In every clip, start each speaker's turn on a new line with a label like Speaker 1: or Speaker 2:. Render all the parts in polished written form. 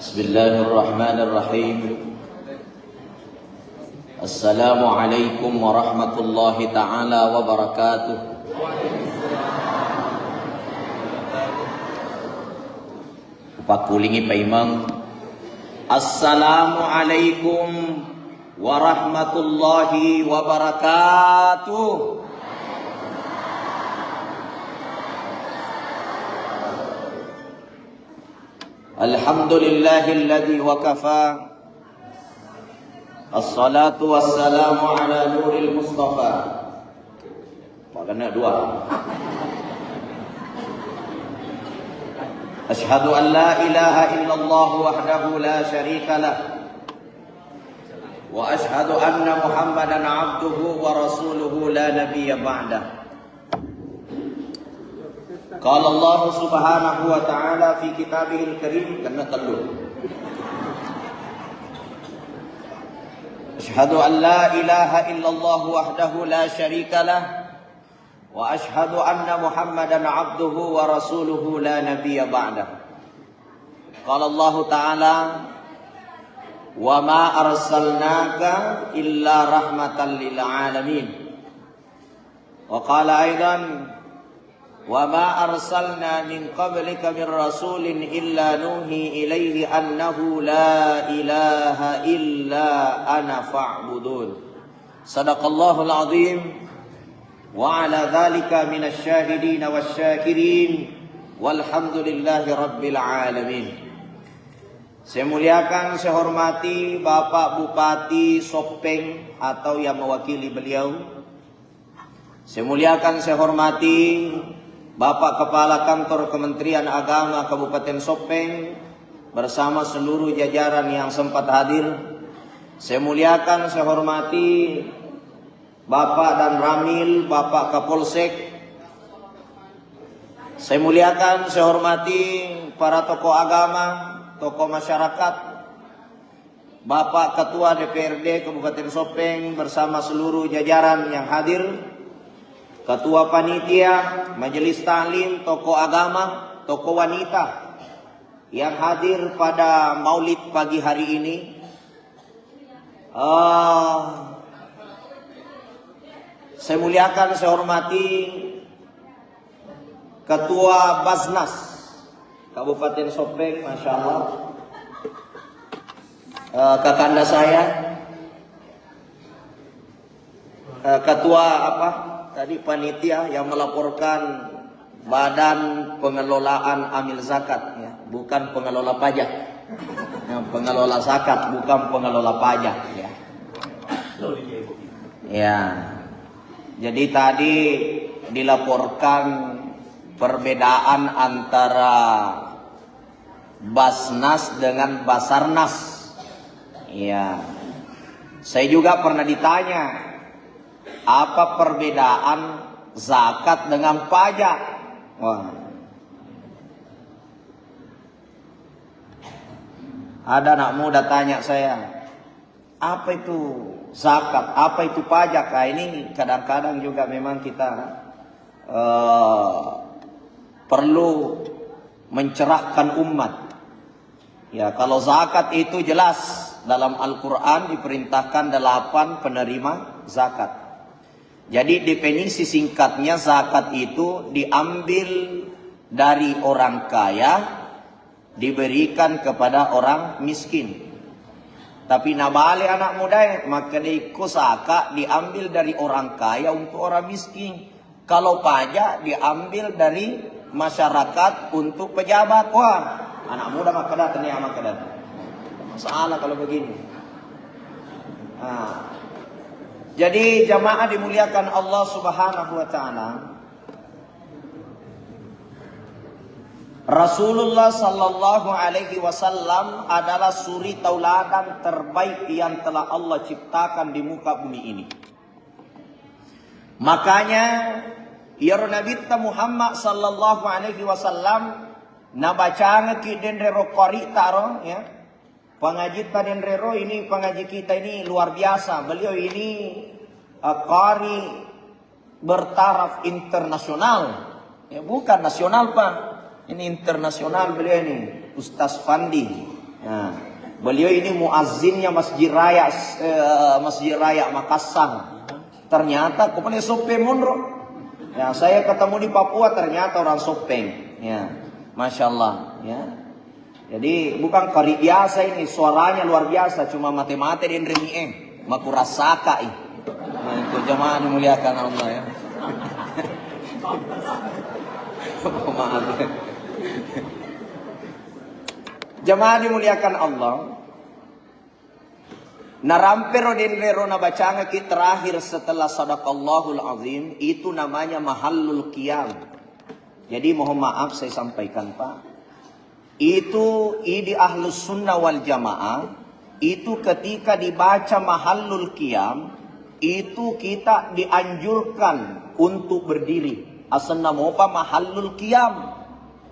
Speaker 1: Bismillahirrahmanirrahim. Assalamualaikum warahmatullahi ta'ala wabarakatuh. Pakulingi Pak Imam. Assalamualaikum warahmatullahi wabarakatuh. Alhamdulillahilladzi wa kafa. Assalatu wassalamu ala nuril mustafa. Makanya dua. Asyhadu an la ilaha illallah wahdahu la syarika lah. Wa asyhadu anna Muhammadan abduhu wa rasuluhu la nabiyya ba'dah. Qala Allah subhanahu wa ta'ala fi kitabihil karim, karena telur. Asyhadu an la ilaha illallah wahdahu la syarika lah. Wa asyhadu anna Muhammadan abduhu wa rasuluhu la nabiyya ba'dah. Qala Allah ta'ala, wa ma arsalnaka illa rahmatan lil alamin. Wa qala aidan, wa ma arsalna min qablika min rasulin illa nuhi ilaihi annahu la ilaha illa ana fa'budun. Sadaqallahul azim. Wa ala dhalika minasy syahidin wasyakirin walhamdulillahi rabbil alamin. Saya muliakan, saya hormati Bapak Bupati Sopeng atau yang mewakili beliau. Saya muliakan, saya hormati Bapak Kepala Kantor Kementerian Agama Kabupaten Sopeng bersama seluruh jajaran yang sempat hadir. Saya muliakan, saya hormati Bapak dan Ramil, Bapak Kapolsek. Saya muliakan, saya hormati para tokoh agama, tokoh masyarakat, Bapak Ketua DPRD Kabupaten Sopeng bersama seluruh jajaran yang hadir, Ketua Panitia, Majelis Ta'lim, tokoh agama, tokoh wanita yang hadir pada maulid pagi hari ini. Saya muliakan, saya hormati Ketua Basnas Kabupaten Sopeng, Masya Allah, kakanda saya, Ketua tadi panitia yang melaporkan Badan Pengelolaan Amil Zakat, ya, bukan pengelola pajak, yang pengelola zakat, bukan pengelola pajak, ya. Ya, jadi tadi dilaporkan perbedaan antara Basnas dengan Basarnas. Ya, saya juga pernah ditanya, apa perbedaan zakat dengan pajak? Wah. Ada anak muda tanya saya, apa itu zakat, apa itu pajak? Nah, ini kadang-kadang juga memang kita perlu mencerahkan umat. Ya, kalau zakat itu jelas dalam Al-Quran diperintahkan 8 penerima zakat. Jadi definisi singkatnya, zakat itu diambil dari orang kaya, diberikan kepada orang miskin. Tapi nabale anak muda, maka zakat diambil dari orang kaya untuk orang miskin. Kalau pajak diambil dari masyarakat untuk pejabat. Wah, anak muda maka datang ya, maka datang. Masalah kalau begini. Jadi jamaah dimuliakan Allah Subhanahu wa ta'ala, Rasulullah sallallahu alaihi wasallam adalah suri tauladan terbaik yang telah Allah ciptakan di muka bumi ini. Makanya ya Nabi Muhammad sallallahu alaihi wasallam nabacanga ki den rero qari taro, ya. Pengaji den rero ini, pengaji kita ini luar biasa. Beliau ini qari bertaraf internasional. Ya, bukan nasional, Pak. Ini internasional beliau ini, Ustaz Fandi. Nah, beliau ini muazzinnya Masjid Raya Makassar. Ternyata kepala Sopeng Monro. Ya, saya ketemu di Papua ternyata orang Sopeng. Ya, masya Allah. Ya, jadi bukan kari biasa ini, suaranya luar biasa. Cuma mati-mati di Indremi makurasaka ini. Nah, itu jemaah dimuliakan Allah ya. Maaf. Jemaah dimuliakan Allah. Narampero dinrero na bacanga ki terakhir setelah sadaqallahul azim itu namanya mahallul qiyam. Jadi mohon maaf saya sampaikan Pak. Itu di ahlus sunnah wal jamaah itu ketika dibaca mahallul qiyam itu kita dianjurkan untuk berdiri. Asalnya mau apa mahallul qiyam?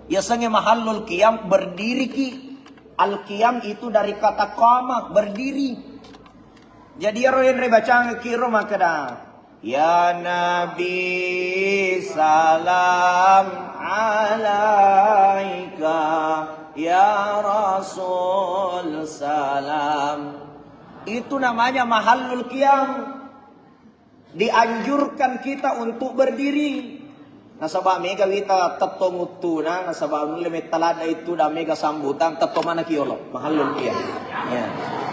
Speaker 1: Ya sange mahallul qiyam berdiri ki. Al-qiyam itu dari kata qama, berdiri. Jadi yang baca kira makna ya Nabi salam alaika ya Rasul salam. Itu namanya mahallul qiyam. Dianjurkan kita untuk berdiri. Nasabah mega wita tetongutuna, nasabah lemit talada itu da mega sambutan tetong mana kiolo mahallul qiyam. Ya.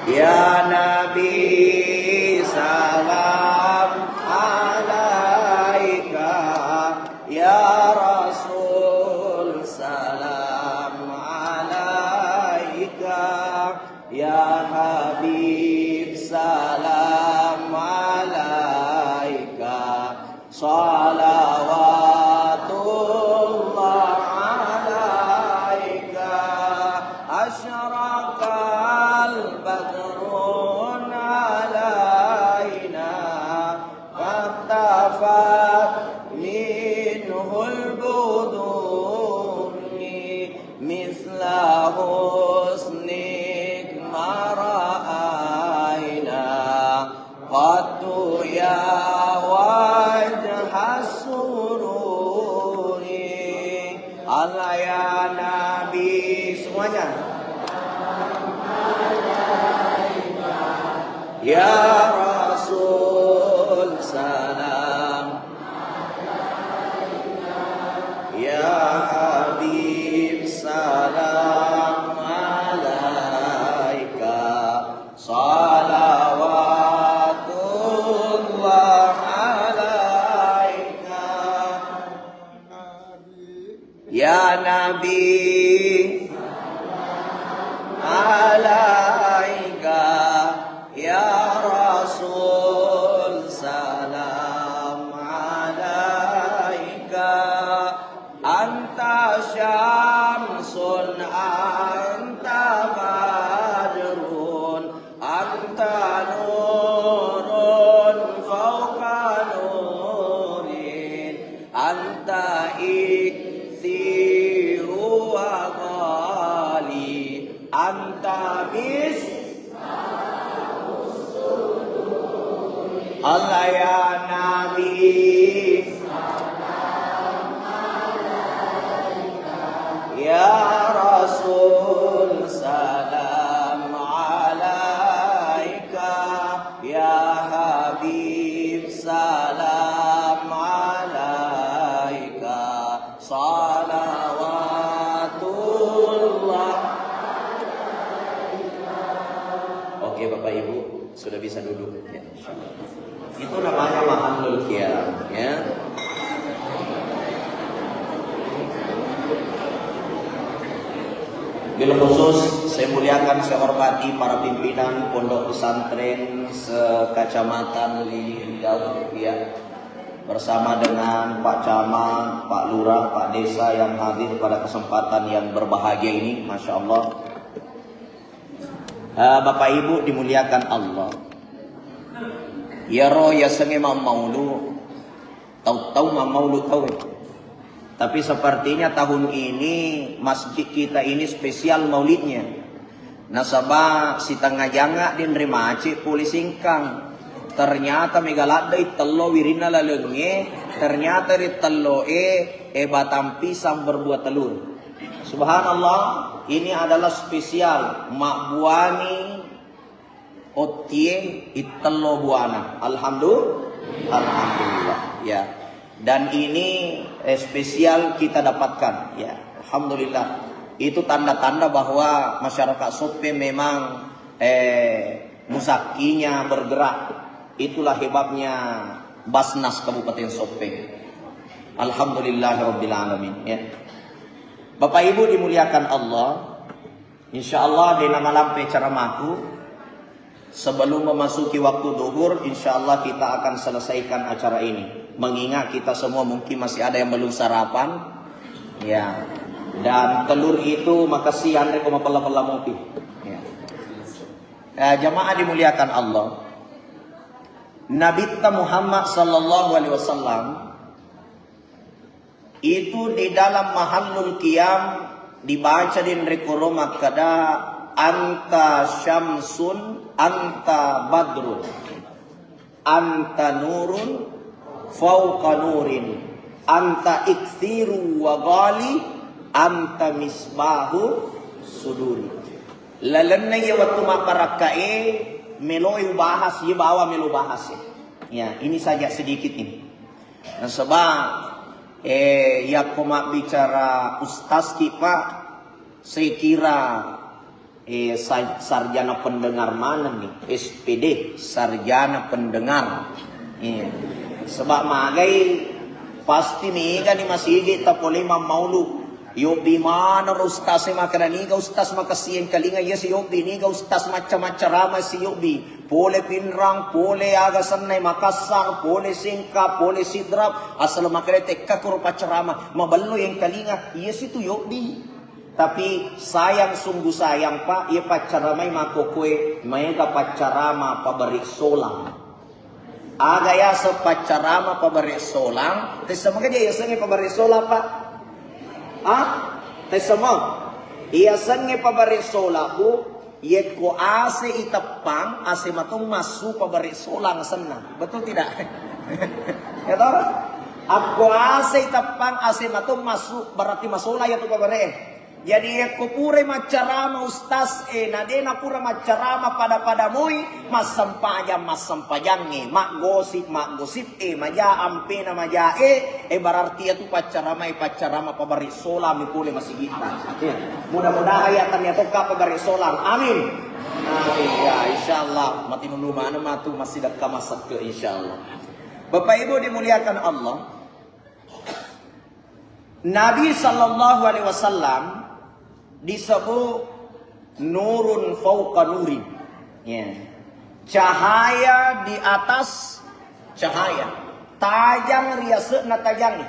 Speaker 1: Ya Nabi salam alaika ya Rasul salam alaika ya Habib salam alaika salawatullah alaika asyraqal badrun alaina fattafat minhul buduni misla husnik mara'aina qattu ya wajhas sururi Allah ya Nabi semuanya ya Rasul salam ya Habib salam alaika salawatullah alaika ya Nabi alaika ya Rasul salam alaika anta syamsun anta badrun anta nurun fawqa nurin anta iksiru wa ghali anta bis Allah ya Nabi ya Rasul salam alaika ya Habib salam alaika salawatullah. Oke Bapak Ibu sudah bisa duduk ya. Itu namanya mahallul qiyam ya. Bil khusus saya muliakan, saya hormati para pimpinan pondok pesantren sekacamatan Riau ya, bersama dengan Pak Camat, Pak Lurah, Pak Desa yang hadir pada kesempatan yang berbahagia ini, masya Allah. Bapak Ibu dimuliakan Allah. Ya roh ya senge maulu, tahu maulu tahu. Tapi sepertinya tahun ini masjid kita ini spesial maulidnya. Nasabah si tengah jangak din remaci puli singkang. Ternyata megaladai tello wirina lalenge. Ternyata di tello batam pisang berbuat telur. Subhanallah, ini adalah spesial mak buani otie itelo buana. Alhamdulillah. Ya. Dan ini spesial kita dapatkan. Ya, alhamdulillah. Itu tanda-tanda bahwa masyarakat Sope memang musakinya bergerak. Itulah hebatnya Basnas Kabupaten Sope. Alhamdulillahirabbil alamin. Ya. Bapak Ibu dimuliakan Allah, insya Allah di nama lampai ceramahku sebelum memasuki waktu duhur, insya Allah kita akan selesaikan acara ini. Mengingat kita semua mungkin masih ada yang belum sarapan, ya. Dan telur itu makasih Andre koma pala mopi. Ya. Jamaah dimuliakan Allah. Nabi Muhammad sallallahu alaihi wasallam itu di dalam mahallul qiyam dibaca di rekoro makada anta syamsun anta badrun anta nurun fauqa nurin anta iksiru wa ghali anta misbahu suduri. Lalanna ya waktu makarakae meloi bahas ya bawa melo bahas ya. Ini saja sedikit ini. Nah, sebab ya koma bicara ustaz kita, saya kira sarjana pendengar mana nih? SPD, sarjana pendengar. Sebab magai pasti mega nih masih kita boleh maulu. Yobi mana ustaz makarani ka ustaz makasiyan kalinga ya si yobi ni ka ustaz macam-macam ramai si yobi. Pole pinrang, pole agasan na Makassar, pole Singka, pole Sidrap, asal makarete kakuro pacarama, maballo yang kalinga, yes itu yobi. Tapi sayang sungguh sayang Pak, ia pacaramay makokwe, may ka pacarama pabari solang. Aga ya sa pacarama pabari solang, kasi sama ka dia yasang pabari solang Pak. Tesama, iyasan nga pabari sola ko, yet ko ase itapang, ase matong masu pabari solang sana. Betul tidak? Ito? Ako ase itapang, ase matong masu, berarti masola yato pabari. Jadi ko pure macarama ustaz nadena pura macarama pada moy masampajang mak gosip maja ampe na maja berarti itu pacarama pabari sola mi pule masigita. Mudah-mudahan ayatan yato ka pabari solang. Amin. Amin ya insyaallah matinulumana matu masih dak masak ke insyaallah. Bapak Ibu dimuliakan Allah. Nabi sallallahu alaihi wasallam disebut nurun fauqa nurin, ya. Cahaya di atas cahaya, tajang riaseuna tajang.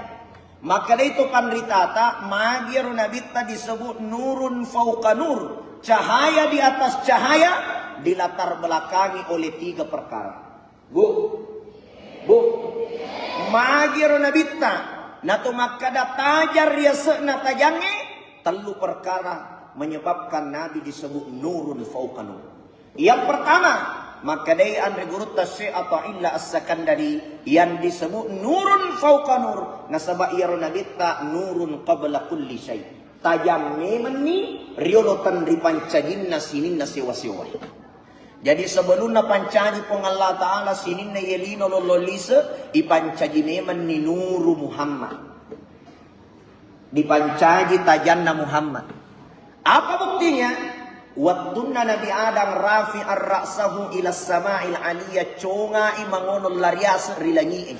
Speaker 1: Maka itu kan ritata magir nabi ta disebut nurun fauqa nur, cahaya di atas cahaya dilatar belakangi oleh 3 perkara. Bu magir nabi ta natu makada tajar riaseuna tajange 3 perkara menyebabkan Nabi disebut nurun fauqa nur. Yang pertama, maka dari Andre Guru Tasy' atau illa as-Sakandari yang disebut nurun fauqa nur. Nasaba iya Nabi ta nurun qabla kulli syai. Tajam memeni riolotan ripancajinna sininna sewa-sewa. Jadi sebelumna pancaji pong Allah Ta'ala sininna yelino lololisa ipancaji memeni nuru Muhammad. Dipancaji tajanna Muhammad. Apa buktinya? Wattuna Nabi Adam rafi ar-ra'sahu ila sama'il aliyah conga imangonol larias rilangiin.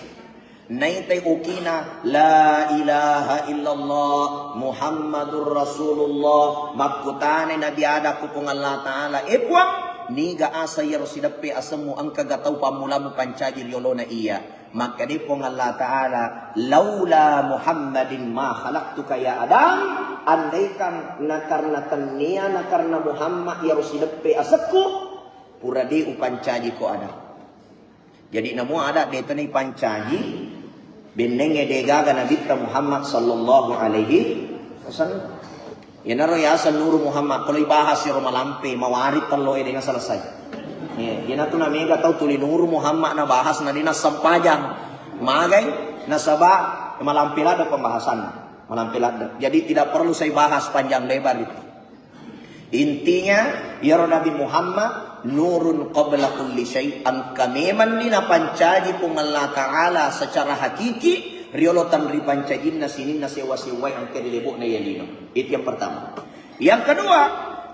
Speaker 1: Naitay ukina la ilaha illallah Muhammadur Rasulullah makutane Nabi Adam kupong Allah Ta'ala. Epwang niga asa yaro sidape asamu ang kagataw pamulamu pancaji liolona iya. Maka di pong Allah Ta'ala laula Muhammadin ma khalaqtuka ya Adam, andaikan na karena tania na karena Muhammad ya rusilepe asakku pura di upancaji ko Adam. Jadi namu ada dito ni pancaji benenge degaga Nabi Muhammad sallallahu alaihi wasallam. Yan aro ya sa nuru Muhammad kalau ibahas si malampe mawarit talo dengan selesai. Yan ato na mega tau tuli nuru Muhammad na bahas na dinas sampajang magay nasaba malampila do pembahasan. Menampilan. Jadi tidak perlu saya bahas panjang lebar itu. Intinya, ya Nabi Muhammad nurun qabla kulli syai' an kameman nina pancaji kung Allah Ta'ala secara hakiki riolotan ri pancajin na sinin na sewa-sewai ang kedilibuk na yalino. Itu yang pertama. Yang kedua,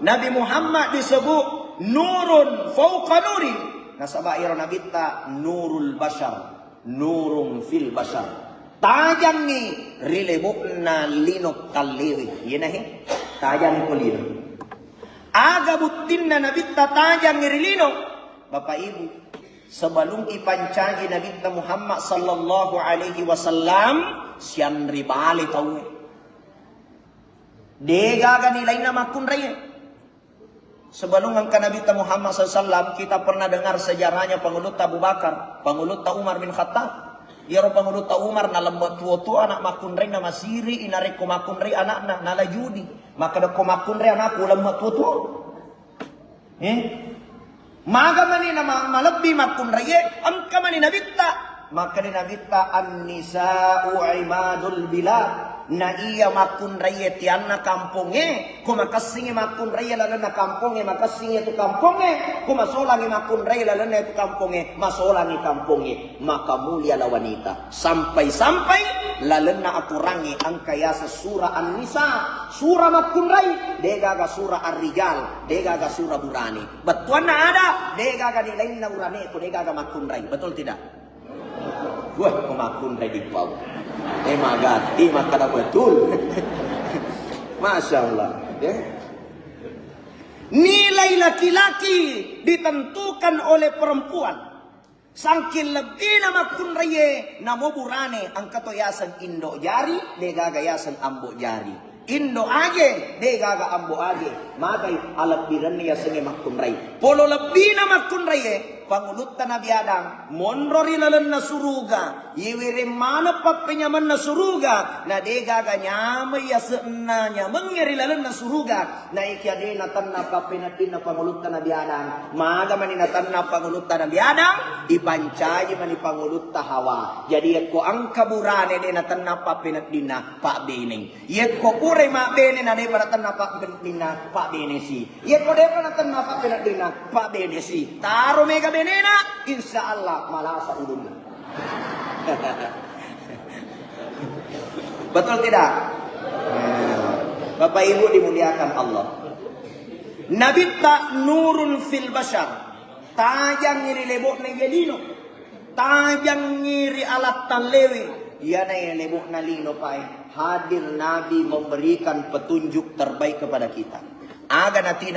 Speaker 1: Nabi Muhammad disebut nurun fauqa nurin. Nasaba ira Nabi ta nurul bashar, nurun fil bashar. Tajang ni rilibuk na linok kaliwi. Yan na tajang ko lino. Aga butin na nabita tajang ngirilino. Bapak Ibu, sebelum ipancagi nabita Muhammad sallallahu alaihi wasallam, siyan ribali tahu. Degaga nilai nama kun raya. Sebelum angka nabita Muhammad sallallahu alaihi wasallam, kita pernah dengar sejarahnya pengulut Abu Bakar, pengulut Umar bin Khattab. Ya pengulut Umar na lembat tua anak makunrei na masiri inare ko makunrei anak na nala judi maka da ko makunrei anak ko lembat tua maga mani na malabbi makunrei angka mani nabitta maka ni nabitta an-nisa'u imadul bilad na iya makunrei tian na kamponge ko makasingi makunrei lalo na kamponge makasingi tu kamponge ko masolangi makunrei lalo na tu kamponge masolangi kamponge maka mulia la wanita sampai-sampai lalo na aturangi ang kaya sa surah An-Nisa surah makunrei degaga surah Ar-Rijal degaga surah Burani betuan na ada degaga nilain na urane ko degaga makunrei betul tidak? Wah, kumakunrei di pau. Magati maka betul. Masya Allah. Ya. Nilai laki-laki ditentukan oleh perempuan. Sangkin lebih nama kunraye namo burane ang katoyasan indo jari degagayasan ambo jari. Indo aje degaga ambo aje. Magay alat biran niya sengi makunray. Polo lebih nama kunraye pangulutan na biadang monrori lalan na suruga iwiri manapat penyaman na suruga na degaga nyamay yasna nyamang yari lalan na suruga na ikyade na tanna papinatin na pangulutan na biadang maga maninatan na pangulutan na biadang ipancayi mani pangulutan hawa jadi ko ang kaburane de na tanna papinatin na pa bening yet ko pure ma bene na de para tanna papinatin na pa benesi yet ko de para tanna papinatin na pa benesi taro mega benena insya Allah malasa ulunna. Betul tidak? Bapak Ibu dimuliakan Allah. Nabi tak nurun fil bashar. Tajang ngiri lebok na yelino. Tajang ngiri alat talewi. Yan ay lebok na lino pa. Hadir Nabi memberikan petunjuk terbaik kepada kita. Aga nati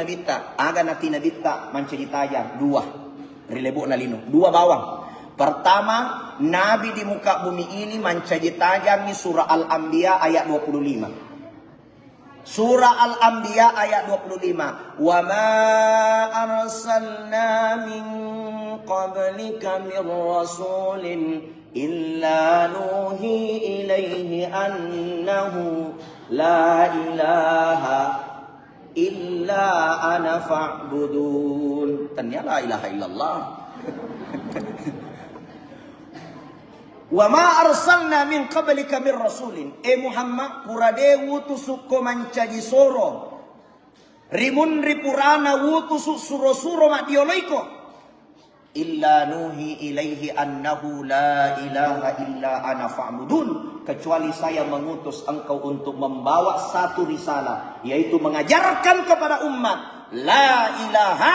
Speaker 1: nabita mencari tajang dua. Rilebo na lino. Dua bawang. Pertama, Nabi di muka bumi ini mencaji tajam di surah Al-Anbiya ayat 25. Surah Al-Anbiya ayat 25. Wa ma arsalna min qablika min rasulin illa nuhi ilaihi annahu la ilaha illa ana fa'budun. Ternyata la ilaha illallah. Wa ma arsalna min qablika min rasulin. Muhammad kurade wutusuk ko mancaji soro. Rimun ripurana wutusuk suro-suro mak dioloiko. Illa nuhi ilaihi annahu la ilaha illa ana fa'budun. Kecuali saya mengutus engkau untuk membawa satu risalah, yaitu mengajarkan kepada umat la ilaha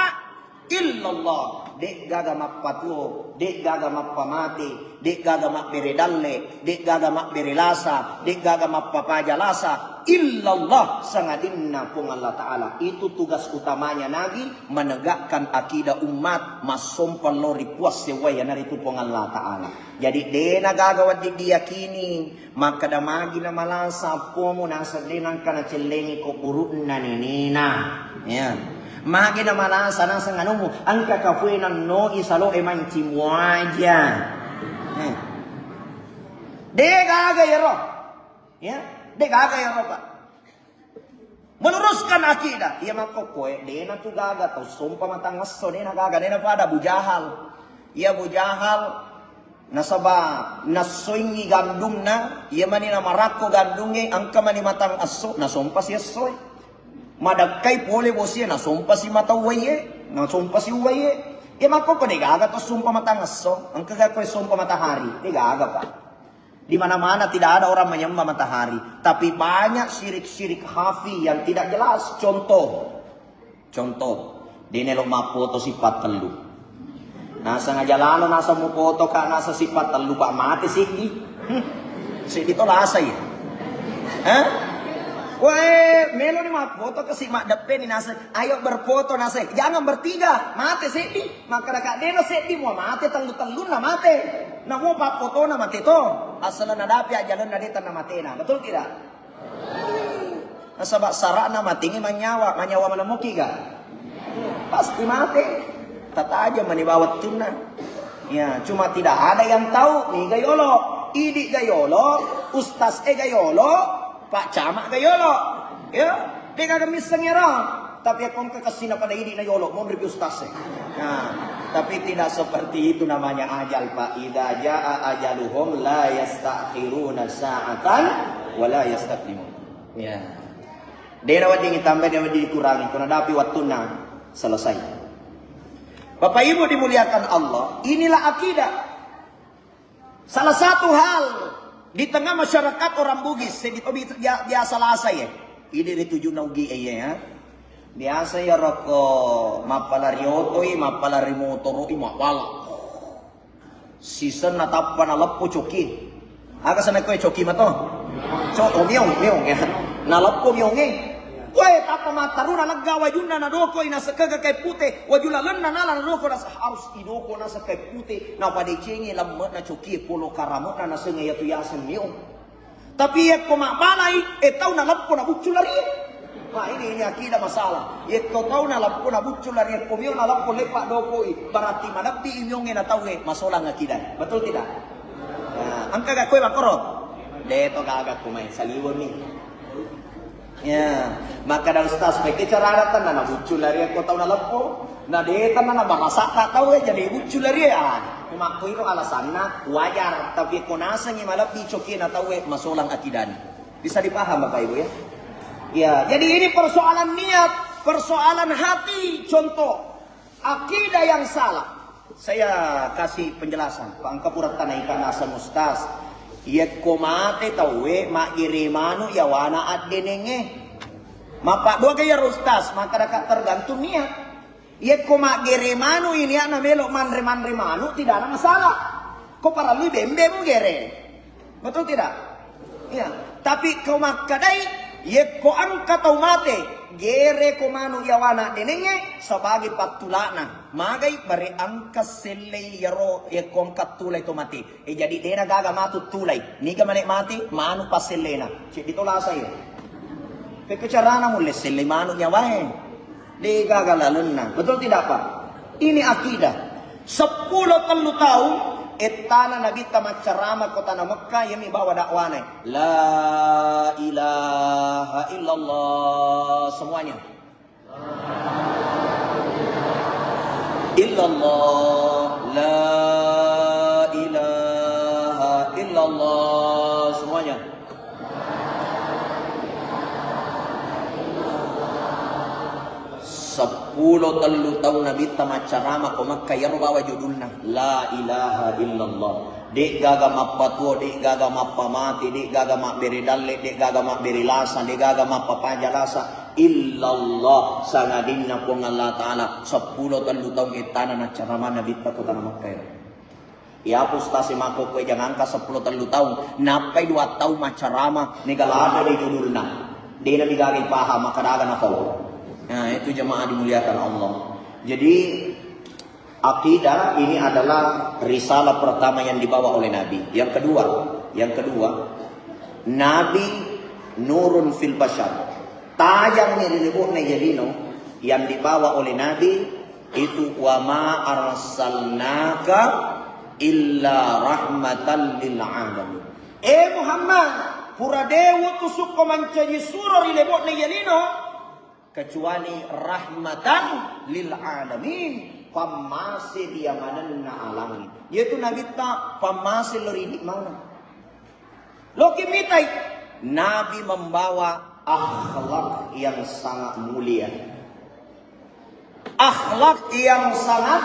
Speaker 1: illallah. Dek gaga mappatuo, dek gaga mappamati, dek gaga mapberedalle, dek gaga mapberelasa, dek gaga mappapajalasa, illallah sangadinna pung Allah Ta'ala. Itu tugas utamanya Nabi, menegakkan akidah umat, masompan lori puas sewaya naritu pung Allah Ta'ala. Jadi dena gagawad diyakini, maka damagi na malasa po mo nasa denang ka na celengi ko urun na ninina. Yan. Magi na malasa nasa ngano mo, ang kakafue ng no isalo e manchimwaja. De gagayero. Ya, de gagayero pa. Meluruskan akidah. Iya makokwe, de na tu gaga to sumpa matangas so de na gaga de na pada bujahal. Iya bujahal Nasaba nasoingi gandum na, iya mani na marako gandunge, angka mani matang aso, nasompa si asoy. Madagkay pole bosya, nasompa si matawaye, nasompa si uwaye. Iya mako pa digaga to sumpa matang aso, ang kagakoy sumpa matahari, digaga pa. Di mana-mana tidak ada orang menyembah matahari, tapi banyak syirik-syirik khafi yang tidak jelas. Contoh, di nelok mapoto sifat telu. Nasa ngajalano, nasa mupoto ka, nasa sifat telu pa mati sih. Sih itu lasay. Hah? Weh, melo ni mapoto kasi makdape ni nasa. Ayo berfoto nasa. Jangan bertiga, mati sih. Maka dekat deno sih mau mati telu-telu na mati. Na mo pa foto na mati to. Asal na dapi ajalon na dito na mati na. Betul tidak? Nasa sara na matingi manyawa malamuki ka. Pasti mati. Tata aja manibawat tuna. Ya, cuma tidak ada yang tahu. Nih gayolo, idi gayolo, ustaz gayolo, Pak Camak gayolo. Ya, dia kagak miseng ya tapi akong kakasina pada idi na yolo, mau review ustaz Nah, tapi tidak seperti itu namanya ajal Pak. Idza jaa ajaluhum la yastakhiruna sa'atan wa la yastaqdimun. Ya. Dia rawat dingin tambah dia dikurangi kuna dapi waktuna selesai. Bapak Ibu dimuliakan Allah, inilah akidah. Salah satu hal di tengah masyarakat orang Bugis, biasa lasa ya. Ini dituju naugi ya. Biasa ya rokok mapalari otoi, mapalari motoroi, mapala. Season natapa na lappo coki. Aga sana ko coki mato. Miong ya. Na lappo miong Weh tapa mataruna nagawa yun na nadoko nasa kagakay pute. Wajulalan na nala nadoko nasa house idoko nasa kay pute. Na padichingi lamot na choki polo karamot na nasa ngayato yasan miong. Tapi ya kumabalay etaw na lampo na butsulari. Nah ini akida masalah. Ito taw na lampo na butsulari. Kumiyo na lampo lepa doko barati manabdi imyong na tawe masolang akida. Betul tidak? Nah, ang kagakoy makorot. Deto kagak kumay saliwon ni. Ya, maka dari ustaz pakai cara datang na buculari ko tahu na lampo na deta na bahasa tak tahu jadi buculari Kumakoy ro alasan na wajar tapi ko nasa ngi malap di coki na tahu masolang akidan. Bisa dipaham Bapak Ibu ya? Ya, jadi ini persoalan niat, persoalan hati. Contoh akidah yang salah. Saya kasih penjelasan. Pak Kapura tanaikan asa ustaz. Ye komate tawe ma irimanu yawana addenenge. Mapak dua kaya rustas maka dekat tergantung niat. Ye koma geremanu ini ana melok manre-manre tidak ada masalah. Kok para lu bembe mu gere. Betul tidak? Iya, tapi koma kadai ye ko angka tau mate gere komanu yawana denenge sebagai patulana. Magai bare angka selei yaro ye kom katulai to mati. Jadi dena gaga matu tulai. Niga manik mati manu paselena. Cik ditola saya. Kecarana mulai selei manu nyawae. De gaga lalunna. Betul tidak Pak? Ini akidah. 10 tahun etana nabi tamacarama kota na Mekah yemi bawa dakwane. La ilaha illallah semuanya. Illallah, la ilaha illallah semuanya. Sepuluh tahun Nabi tamacarama ko Makkah yaro bawa judulna la ilaha illallah. Dek gaga mapatuo, dek gaga mapamati, dek gaga maberi dalle, dek gaga maberi lasa, dek gaga mapapanjalasa illallah sangadinna ko Allah Ta'ala 10 tahun itana na carama Nabi ta kota Makkah. Ya pustasi mako ko jangan ka 10 tahun napai 2 tahun macarama nigalada di judulna. Di na bigari paham makadaga na ko. Nah itu jemaah dimuliakan Allah. Jadi akidah ini adalah risalah pertama yang dibawa oleh Nabi. Yang kedua, Nabi nurun fil bashar. Tajang ni dilebok na yadino yang dibawa oleh Nabi itu wa ma arsalnaka illa rahmatan lil alamin. Muhammad, pura dewa tusuk ko mancaji surah dilebok na yadino kecuali rahmatan lil alamin. pamase dia manan na alangi. Yaitu Nabi ta pamase lori di mana. Lo kimitai Nabi membawa akhlak yang sangat mulia. Akhlak yang sangat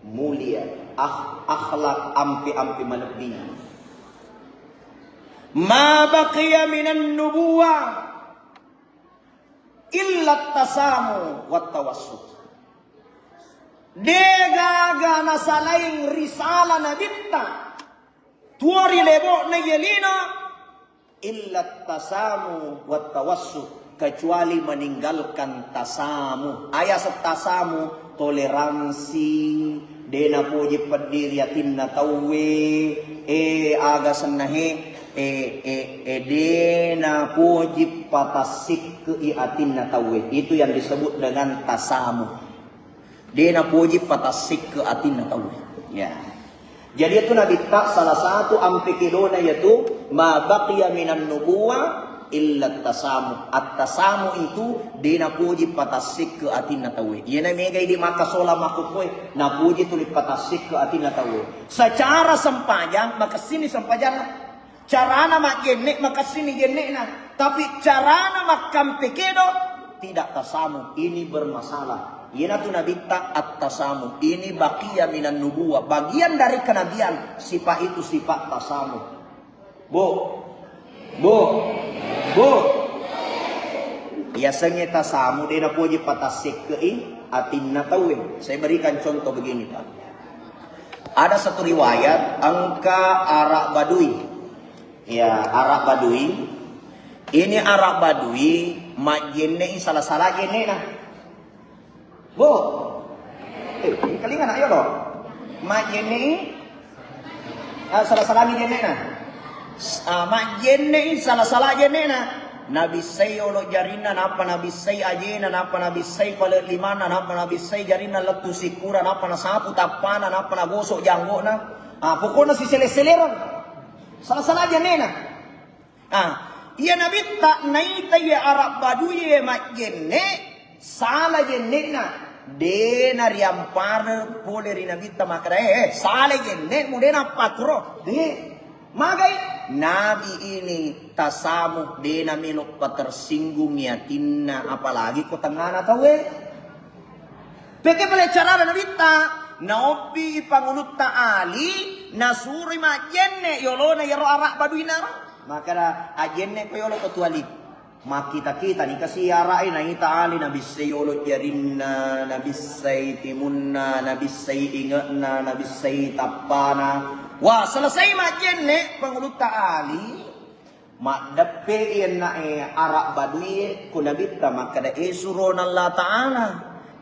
Speaker 1: mulia. Akhlak ampi-ampi melebihi. Ma baqiya minan nubuwah illa tasamu wat tawassut. Degaga na salaing risala na bitta tuari lebo na yelina illa tasamu wat tawassut, kecuali meninggalkan tasamu. Ayat tasamu toleransi, dena puji pendiriatin na tawe aga senahe dena puji patasik iatin na tawe. Itu yang disebut dengan tasamu. Dena puji patasik ke atin na tawe. Ya. Jadi itu Nabi tak salah satu ampikilona yaitu ma baqiya minan nubuwah illa tasamu. At-tasamu itu dina puji patasik ke atin na tawe. Yana mega di maka sola makupoy na puji tulis patasik ke atin na tawe. Secara sempajang maka sini sempajang. Carana mak genek maka sini genek na. Tapi carana mak kampekedo tidak tasamu. Ini bermasalah. Yana tu Nabi tak at-tasamu. Ini baqiya minan nubuwah. Bagian dari kenabian. Sifat itu sifat tasamu. Bu. Biasanya tasamu dia nak puji patasik ke atin na tawin. Saya berikan contoh begini Pak. Ada satu riwayat angka Arab Badui. Ya, Arab Badui. Ini Arab Badui majene salah-salah gene nah. Bu. Ini kali kan ayo loh. Majene salah-salah gene nah. Mak jenne salah-salah jenne na Nabi say olo jarina napa Nabi say ajena napa Nabi say pala limana napa Nabi say jarina letu sikura napa na sapu tapana napa na gosok janggo na pokoknya si sele-seleran salah-salah jenne na iya Nabi tak naita ya Arab Badui ya mak jenne salah jenne na dena riampar poleri Nabi ta makra salah jenne mudena patro magai Nabi ini tasamu dena melok patersinggung yatinna apalagi ko tangana tawe. Peke pala cara Nabi ta naopi pangulut taali nasuri ma jenne yolona yaro arak baduina maka ajenne ko yolo ketuali makita-kita ni kasi arai na itaali Nabi sayolo yarinna Nabi say timunna Nabi say ingatna Nabi say tapana. Wah, selesai majen ne pengulut taali mak depe ian na Arab Badui kunabita maka da suron Allah Ta'ala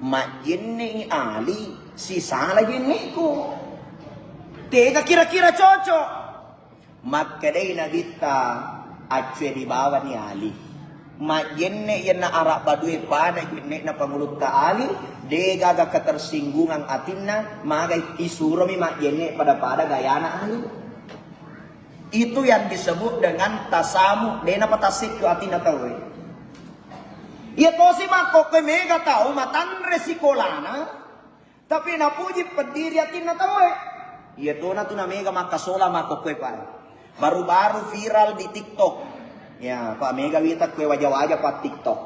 Speaker 1: majen ne ali si salah ne ko tega kira-kira cocok maka da nabita acwe di bawah ni ali majen ne ian na Arab Badui pada ne na pengulut taali degaga ketersinggungan atinna magai isurami makjene pada gayana ahli. Itu yang disebut dengan tasamu dena patasik ke atinna tawe. Ia tosi mako ke mega tahu matan resikolana tapi napuji pendiri atinna tawe. Ia tona tu na mega makasola mako ke pa. Baru-baru viral di TikTok. Ya, Pak Mega wita kue wajah-wajah Pak TikTok.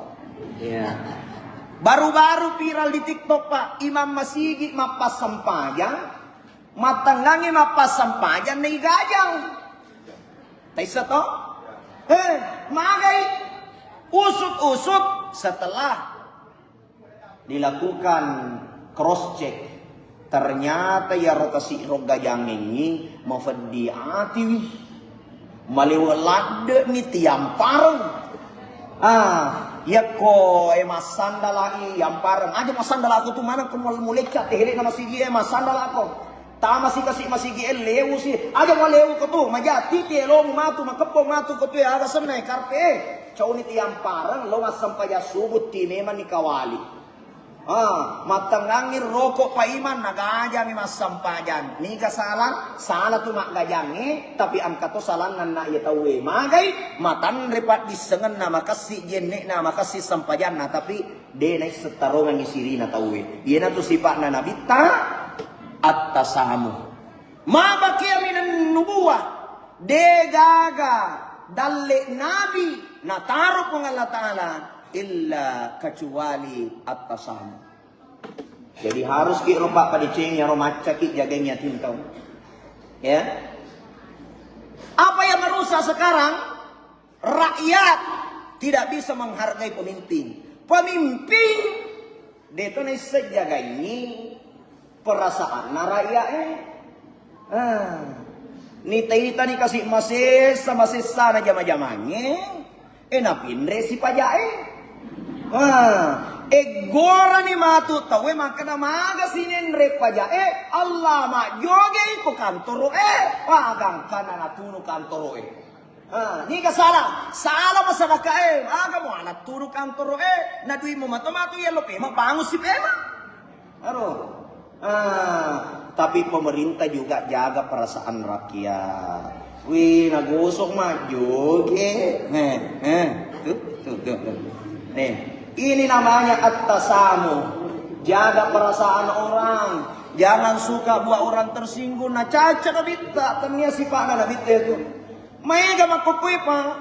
Speaker 1: Ya. Baru-baru viral di TikTok Pak, Imam Masigi mapas sampajang, matanggangi mapas sampajang na igajang. Taisa to? Magai usut-usut setelah dilakukan cross check. Ternyata ya rotasi rogajang ini mafaddiati malewalade ni tiamparang. Ya ko mas sandal lagi yang parang aja mas sandal aku tuh mana kau mulai cat hele nama si dia mas sandal aku tak masih lewu sih aja mau lewu ko tuh majati lo matu makepong matu ko tuh aga senai karpe cau ni tiang parang lo mas sampai ya subut ti memang ni kawali Matangangir rokok paiman nagaja mi masampajan. Ni ka salah tu mak gajange tapi angka to salangan na ya tawe. Magai matan repat disengen na makasi jenne na makasi sampajan na tapi de na setarongan ni sirina tawe. Ieu na tu sifat na nabi ta at-tasamu. Ma bakia minan nubuwah de gaga dalle nabi na taruh pang Allah Ta'ala illa kecuali at-tasamu. Jadi harus ki rompak pada ceng yang romaca ki jaganya tintau. Ya. Apa yang merusak sekarang? Rakyat tidak bisa menghargai pemimpin. Pemimpin detonai sejaganya perasaan rakyat ni tadi kasih masih sana jama-jamanya. Napindre si pajak Egora ni matu tawe makana maga sinin re paja Allah ma joge ko kantoro pagang kana natunu kantoro ni ka salah masyarakat aga mo anak turu kantoro na dui mo mato ya lo pema bangus si pema tapi pemerintah juga jaga perasaan rakyat. Wih nagusok ma joge tuh nih. Ini namanya at-tasamu. Jaga perasaan orang. Jangan suka buat orang tersinggung. Nah caca nabita. Tanya sifat nabita itu. Mega makukui pa.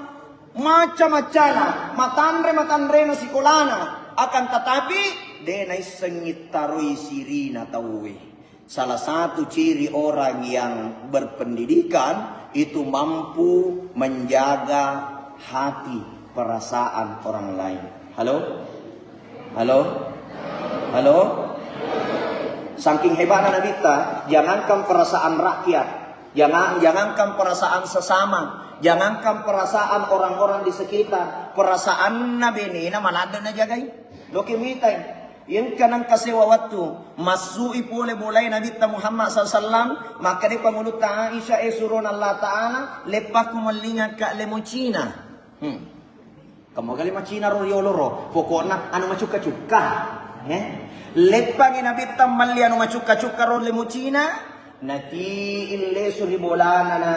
Speaker 1: Macam-macam. Matandre na sikolana. Akan tetapi. Denai sengit tarui sirina tauwe. Salah satu ciri orang yang berpendidikan. Itu mampu menjaga hati. Perasaan orang lain. Halo? Saking hebatnya nabita, jangankan perasaan rakyat, jangankan perasaan sesama, jangankan perasaan orang-orang di sekitar, perasaan nabi ini malado na jagai. Loki mitai, yang kanang kasewa waktu masui pole boleh Nabi Muhammad SAW, maka di pangulut Aisyah surun Allah Ta'ala lepak kumalinga ka lemucina. Kamu kali macina royoloro, pokoknya anu macuka-cuka, lepang Nabi tamali anu macuka-cuka role mucina, nati illeso di bolana na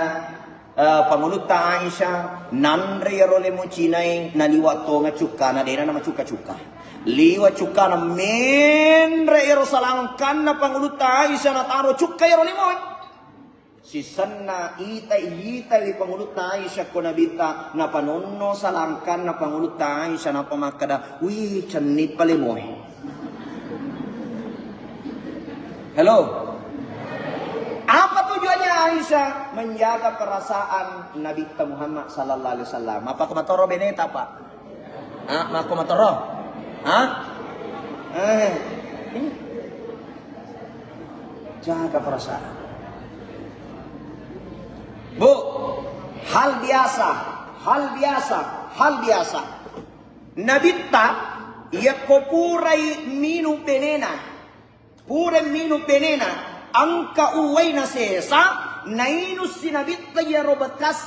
Speaker 1: pangulut Aisyah, nanre role mucinai naliwato ngacuka na dena na macuka-cuka, liwa cuka na menre ero salangkan na pangulut Aisyah na taro cuka ero limoy. Si sana itai pangulut Aisyah ko nabita na panonno salangkan na pangulut Aisyah na pamakada wih cenit palimoy. Hello. Apa tujuannya Aisyah? Menjaga perasaan Nabi Muhammad sallallahu alaihi wasallam. Apa kumatoro beneta pak? Ma kumatoro? Jaga perasaan. Bu, hal biasa. Nabitta ya kopurai minu penena. Pure minu penena. Angka uway na sesa. Nainu si nabitta ya robakas.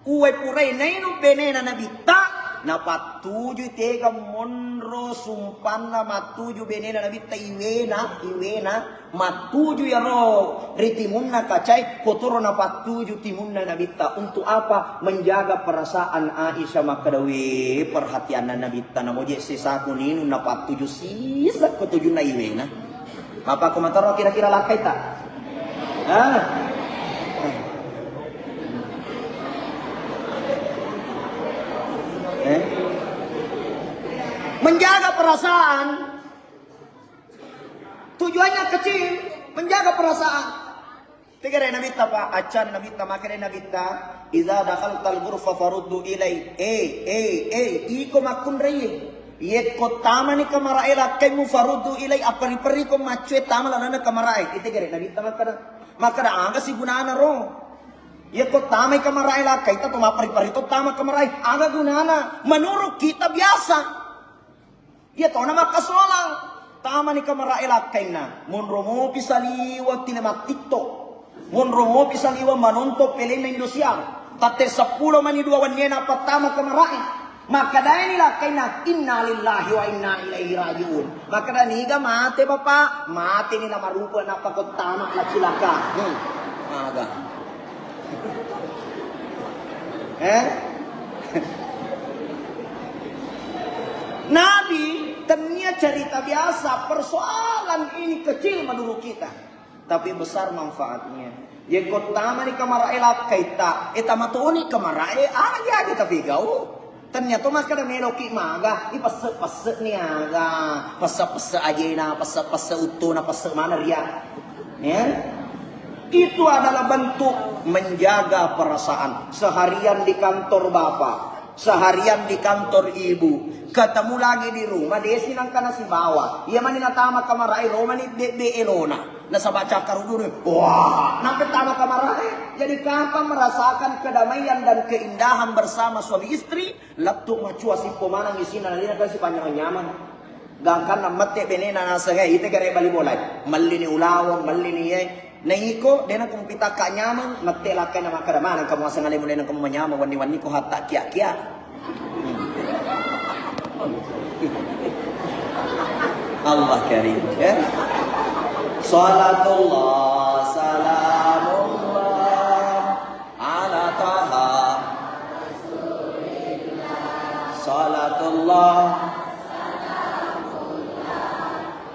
Speaker 1: Uway puray nainu penena nabitta. Napatuju tega monro sumpan na matuju benena nabitta iwena matuju ya ro ritimunna kacai kotoro na patuju timunna nabitta untuk apa menjaga perasaan Aisyah makadawi perhatian nabitta na moje sesaku ninu na patuju sisa kotuju na iwena apa komentaro kira-kira lakai tak menjaga perasaan tujuannya kecil, menjaga perasaan. Tiga Nabi Pak acan Nabi makere Nabi iza dakhaltal ghurfa faruddu ilai iko makun reye ye kotama ni kamarai la kaimu faruddu ilai apari peri ko macue tama la na kamarai ite gere Nabi makada anga si gunana ro ye kotama kamarai la kai ta pari to tama kamarai aga gunana menurut kita biasa. Ya tahu nama kasolang. Tama ni kamarai lakaina. Monromo pisaliwa tinemak TikTok. Monromo pisaliwa manonto pelena Indosiar. Tate 10 mani 2 wanyena patama kamarai. Maka dahil nila kainak inna lillahi wa inna ilaihi rajiun. Maka dahil niga mati bapak, mati nila marupa na pagkutama na silaka. Aga. Nabi ternyata cerita biasa, persoalan ini kecil menurut kita, tapi besar manfaatnya. Yang utama ni kamar elap kaita, matuoni kamar aja kita figau. Ternyata mas kada meloki maga, ipasek ni aga, pasek aja na, pasek utuh na, pasek mana ria. Ya? Itu adalah bentuk menjaga perasaan. Seharian di kantor bapak, seharian di kantor ibu, ketemu lagi di rumah, dia sinang kana si bawah. Ia mani natama kamarai Roma ni de elona. Nasa baca karudun, wah, nak pertama kamarai. Jadi kapan merasakan kedamaian dan keindahan bersama suami istri, laptu macua si pemanang isina nalina kasi panjang nyaman. Gangkan na mate benena na sagay ite kare bali bolay. Malini ulawon, malini ye. Naiko dena kung pita ka nyaman, mate lakay na makadamanan kamu asang alay mo na kamu manyaman wani-wani ko hatta kia-kia. Allah karim, ya. Salatullah salamullah ala taha salatullah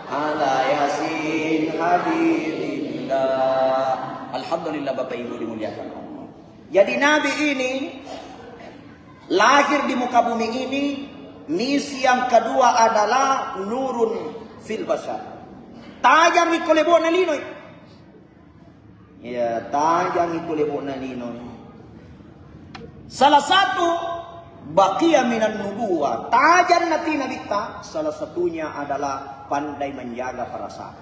Speaker 1: ala yasin habibillah. Alhamdulillah Bapak Ibu dimuliakan Allah. Jadi Nabi ini lahir di muka bumi ini, misi yang kedua adalah nurun fil bashar. Tajam ikolebo na linoy. Ya, tajam ikolebo na linoy. Salah satu baqiya minan nubuwah. Tajam na tinabita, salah satunya adalah pandai menjaga perasaan.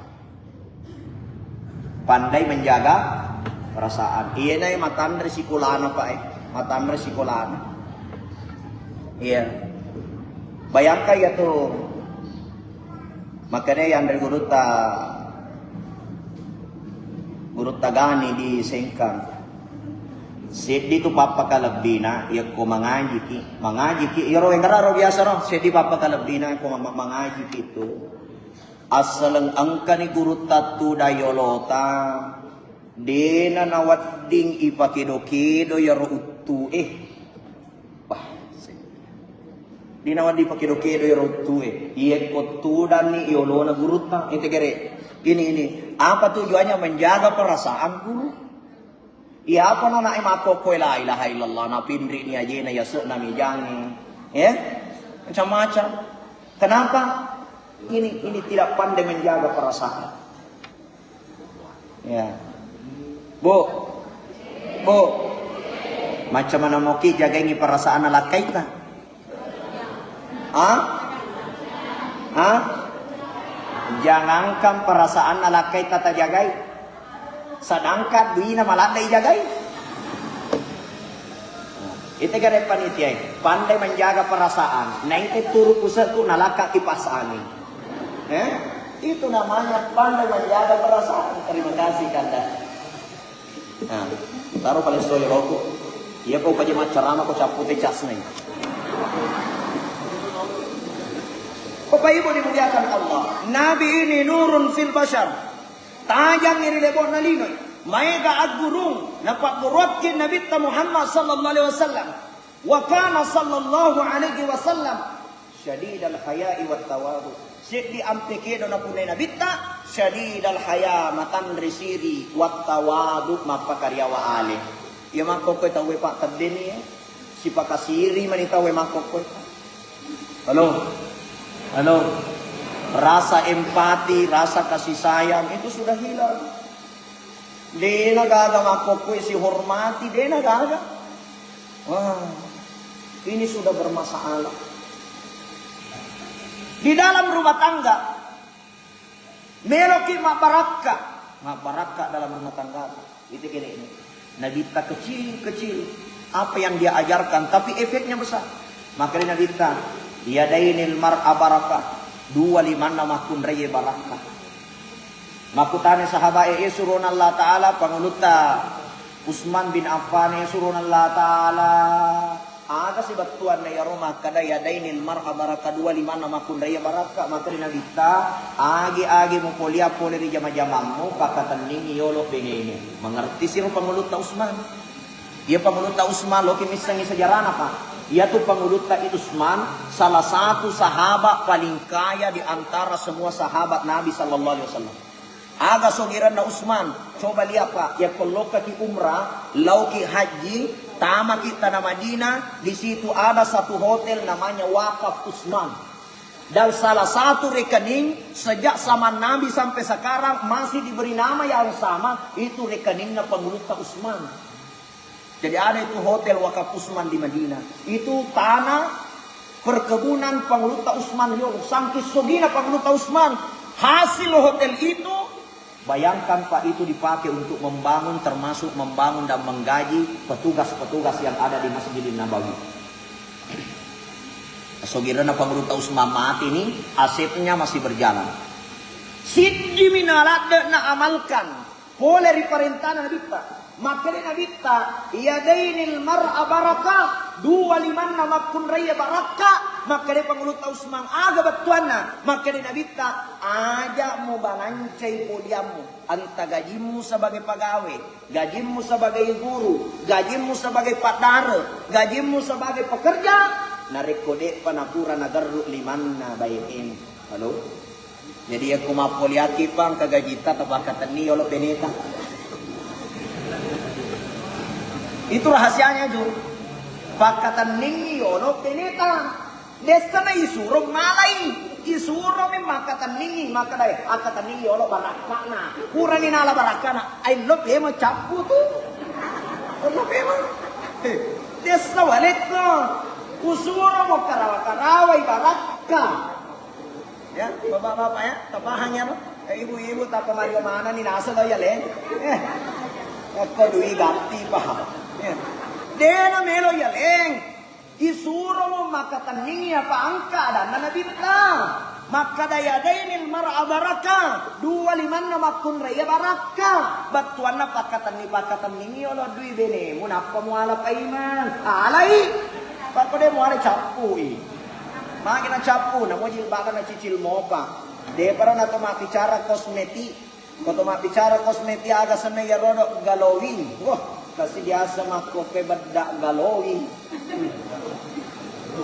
Speaker 1: Pandai menjaga perasaan. Iya na yung matan resikulana pa matan resikulana. Iya. Bayangkan ya tuh. Makanya yang dari guru tagani di Sengkang, sedi tu papa kalabdina, ya ko mangaji ki, yoro yang kararo biasa no, sedi papa kalabdina ko mangaji itu, asalang angka ni guru tatu dayolota, dena nawadding ipakido-kido yaro utu Dinawan di pakido-kido yung tuwe. Iya kotu dan ni iolo na guruta. Ini. Apa tujuannya menjaga perasaan guru? Iya apa na mapoko la ilaha illallah na pindri ni aja na yasuk na mijangi. Ya? Macam-macam. Kenapa? Ini tidak pandai menjaga perasaan. Ya. Bu. Macam mana mau ki jaga ini perasaan ala kaita? Jangankan perasaan alakai tata jagai, sedangkan duina malah jagai. Itu gara panitia pandai menjaga perasaan. Nah itu turu pusatku nalaka kipas angin. Itu namanya pandai menjaga perasaan. Terima kasih Kanda. Nah, taruh paling story roku. Iya kau kaji macarama kau capute casnai. Bapak Ibu dimuliakan Allah. Nabi ini nurun fil bashar. Tajam ini lebon nalinoy. Maega agurung napak burwatkin Nabi Muhammad sallallahu alaihi wasallam. Wa kana sallallahu alaihi wasallam syadidal haya'i wat tawadu. Sidi ampekedo na punay Nabi ta syadidal haya matan risiri wat tawadu mapakaryawa ale. Iya makokoy tawe pak tadeni si pakasiri manitawe makokoy. Halo, rasa empati, rasa kasih sayang itu sudah hilang. Dia nagaga makokui si hormati, dia nagaga. Wah, ini sudah bermasalah. Di dalam rumah tangga, meloki mabaraka dalam rumah tangga. Itu gini ini. Nabita kecil, apa yang dia ajarkan, tapi efeknya besar. Makanya Nabita. Yadainil mar'a barakah. Dua liman nama kun raya barakah. Makutane sahabat surun Allah Ta'ala. Panguluta Utsman bin Affan surun Allah Ta'ala. aga si batuan na yaro makada yadainil mar'a baraka 25 nama kundaya baraka maka dinabita agi mo polia di jama-jama mo pakataning yolo benene. Mengerti si pangulut na Usman. Ia pangulut na Usman lo kimisang sejarah apa? Ia tuh pangulut na Usman salah satu sahabat paling kaya di antara semua sahabat Nabi sallallahu alaihi wasallam. Aga sogiran na Usman, coba lihat Pak, ya kalau ki umrah, lauki haji, tama kita na Madinah, di situ ada satu hotel namanya Wakaf Usman. Dan salah satu rekening sejak zaman Nabi sampai sekarang masih diberi nama yang sama, itu rekeningnya penguluta Usman. Jadi ada itu hotel Wakaf Usman di Madinah. Itu tanah perkebunan penguluta Usman. Sangkis sogina penguluta Usman. Hasil hotel itu, bayangkan Pak, itu dipakai untuk membangun, termasuk membangun dan menggaji petugas-petugas yang ada di Masjidil Nabawi. Sogirana penguluta Usman mati ini, asetnya masih berjalan. Siddi minalat na amalkan. Boleh diperintah Nabi Pak. Maka Nabi Pak, yadainil mar'a baraka, 25 nama kun raya baraka. Maka dia penguluta Usman aga batuanna. Maka dia Nabi Pak, aja mau banancai podiamu. Anta gajimu sebagai pegawai, gajimu sebagai guru, gajimu sebagai padara, gajimu sebagai pekerja. Narik kode panapura nagarru limanna bayin. Halo? Jadi aku mapoliaki pang kagajita tabakatan ni yolo peneta. Itu rahasianya Ju. Pakatan ni yolo peneta. Desa na isuro malay. Isuro mi makatan ni makadai. Akatan ni yolo barakana. Kurangin ala barakana. Ay lo pema capu tu. Lo pema. Desa walet no. Usuro mo karawa-karaway baraka. Ya, bapak-bapak ya, tapahangnya no. Ibu-ibu tak kemari mana ni nasa daw yale. Ako dui ganti pa. Dena melo yaleng. Isuro mo makataningi apa angka dan nanabita. Makadayadainil mar'a baraka. 25 na makun raya baraka. Batuan na pakataningi olo dui bene. Munapa mo ala paiman. Alay. Pako de mo ala capu eh. Maki na capu na mo jilbakan na cicil mo pa. De para na to mapicara kosmetik. Kau mapicara kosmetik aga sa may yarodo galowin. Wah, kasi biasa makope badda galowin.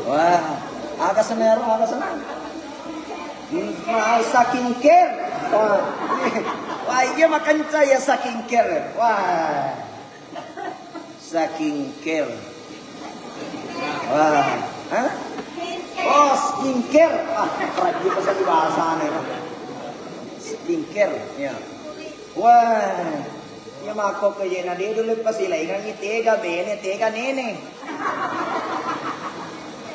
Speaker 1: Wah, aga sa may yarodo aga sa na. Saking care. Wah, iya makan saya saking care. Wah, saking care. Wah, hah? Oh, skincare. Ah, kerap juga sa bahasa nila. Skincare, ya. Wah, ya mako kaya na dia dulu pas sila ingat ni tega bene, tega nene.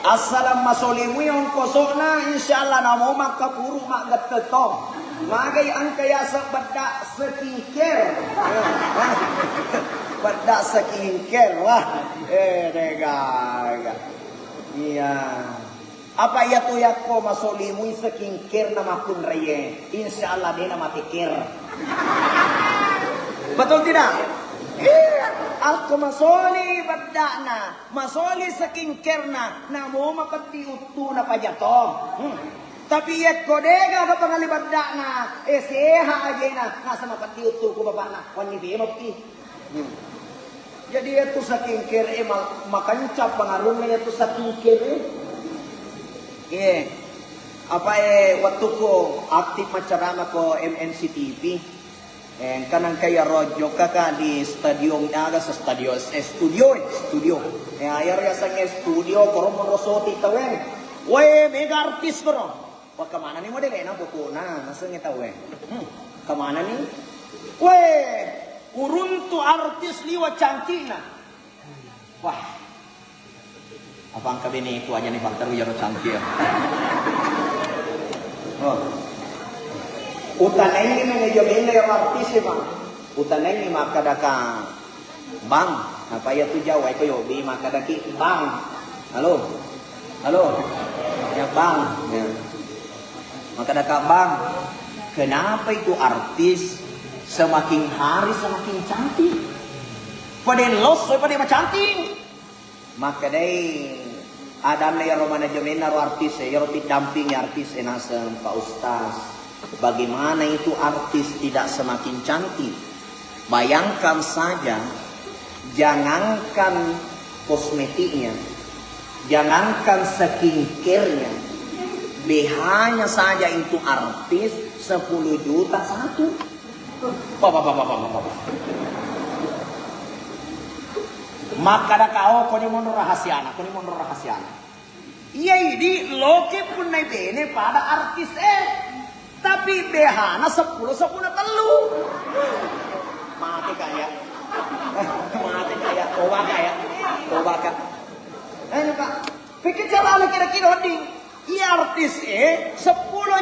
Speaker 1: Assalam masolimu yung kosok na, insyaallah na mo makapuro magateto. Magay ang kaya sa bada skincare. Bada skincare, wah. Tega. Iya. Apa ya tu ya ko masolimu skincare na makun reye. Insyaallah dia na matikir. Betul tidak? Iya. Ako masoli badda na. Masoli skincare na mo mapati utu na pajato. Tapi ya kodega ka pangali badda na. Seha aja na nasa mapati utu ko baba na. Wani di mapti. Jadi itu skincare makancap pengaruh na itu skincare. Apa waktu ko aktif macarama ko MNC TV. Kanang kaya rodyo kaka di stadium aga sa studio. Ayar ya sa studio korom rosoti tawen. We mega artist ko ro. Wa kamana ni model na buko na nasa ngita we. Kamana ni? We uruntu artis liwa cantik na. Wah. Apa ang kabini itu aja nih faktor yaro cantik. Oh. Utanay ni mga jobin na yung artist ba? Utanay ni makadaka bang. Apa ya tu jawai ko yobi makadaki bang. Halo. Halo. Ya bang. Ya. Makadaka bang. Kenapa itu artis semakin hari semakin cantik? Pada los, pada cantik. Maka dai ada na yaro manajemen naro artis yaro damping artis enasem Pak Ustaz. Bagaimana itu artis tidak semakin cantik? Bayangkan saja, jangankan kosmetiknya, jangankan skincare-nya, BH-nya saja itu artis 10 juta satu. Maka ada kau ni mau rahasiana, Iya ini loke pun naik bene pada artis tapi BH-nya 10 telu. Mati kaya, coba kak. Pak, pikir cara kira-kira hoding. Iya artis 10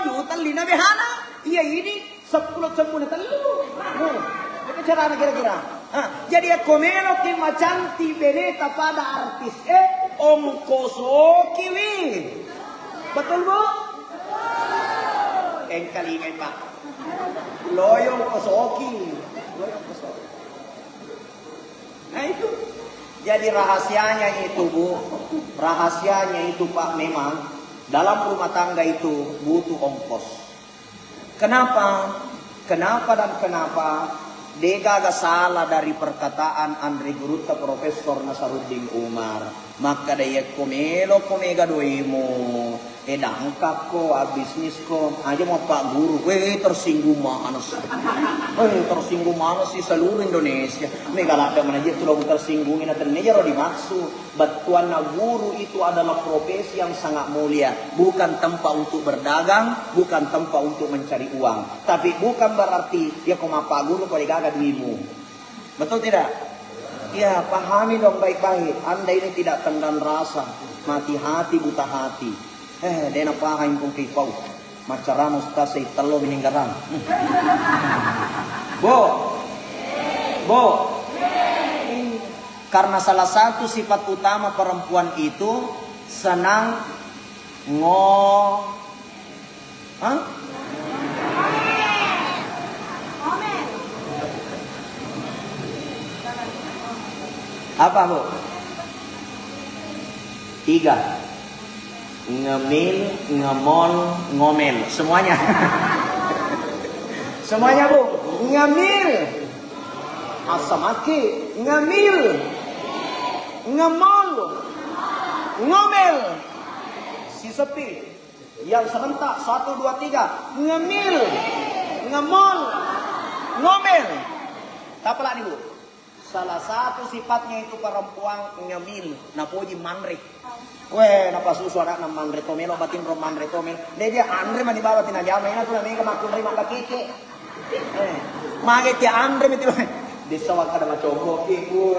Speaker 1: juta lina BH-nya. Iya ini 10 telu. Pikir cara kira-kira. Jadi komelo ki macanti beneta pada artis ongkoso kiwi. Betul bu? Engkalingan pak. Loyong kosoki. Nah itu. Jadi rahasianya itu bu. Rahasianya itu pak memang dalam rumah tangga itu butuh ongkos. Kenapa? Kenapa? Dega agak salah dari perkataan Andre Guruta Profesor Nasaruddin Umar. Maka daya komelo komega doimo. Dangkap ko, bisnis ko. Aja mau Pak Guru. Tersinggung mana sih? Tersinggung mana sih seluruh Indonesia? Megalada mana aja tuh tersinggungin atau meja lo dimaksud. Batuan guru itu adalah profesi yang sangat mulia. Bukan tempat untuk berdagang, bukan tempat untuk mencari uang. Tapi bukan berarti ya koma Pak Guru kau digagak duimu. Betul tidak? Ya pahami dong baik-baik. Anda ini tidak tendang rasa, mati hati, buta hati. Dena paham kong kipau. Macarano sta say talo bininggaran. Bo. Karena salah satu sifat utama perempuan itu senang apa bu? 3. Ngemil, ngemol, ngomel, semuanya. Semuanya bu, ngemil, asamaki, ngemil, ngemol, ngomel, si sepi, yang serentak 1, 2, 3, ngemil, ngemol, ngomel. Apa lagi bu? Salah satu sifatnya itu perempuan ngemil, napoji manrik. Napa susu anak na manre tomelo batin ro manre tomel. Dia andre mani bawa tina jama ina tu na mega makun rima keke. Mage ti andre miti disawak kada macobo ibu.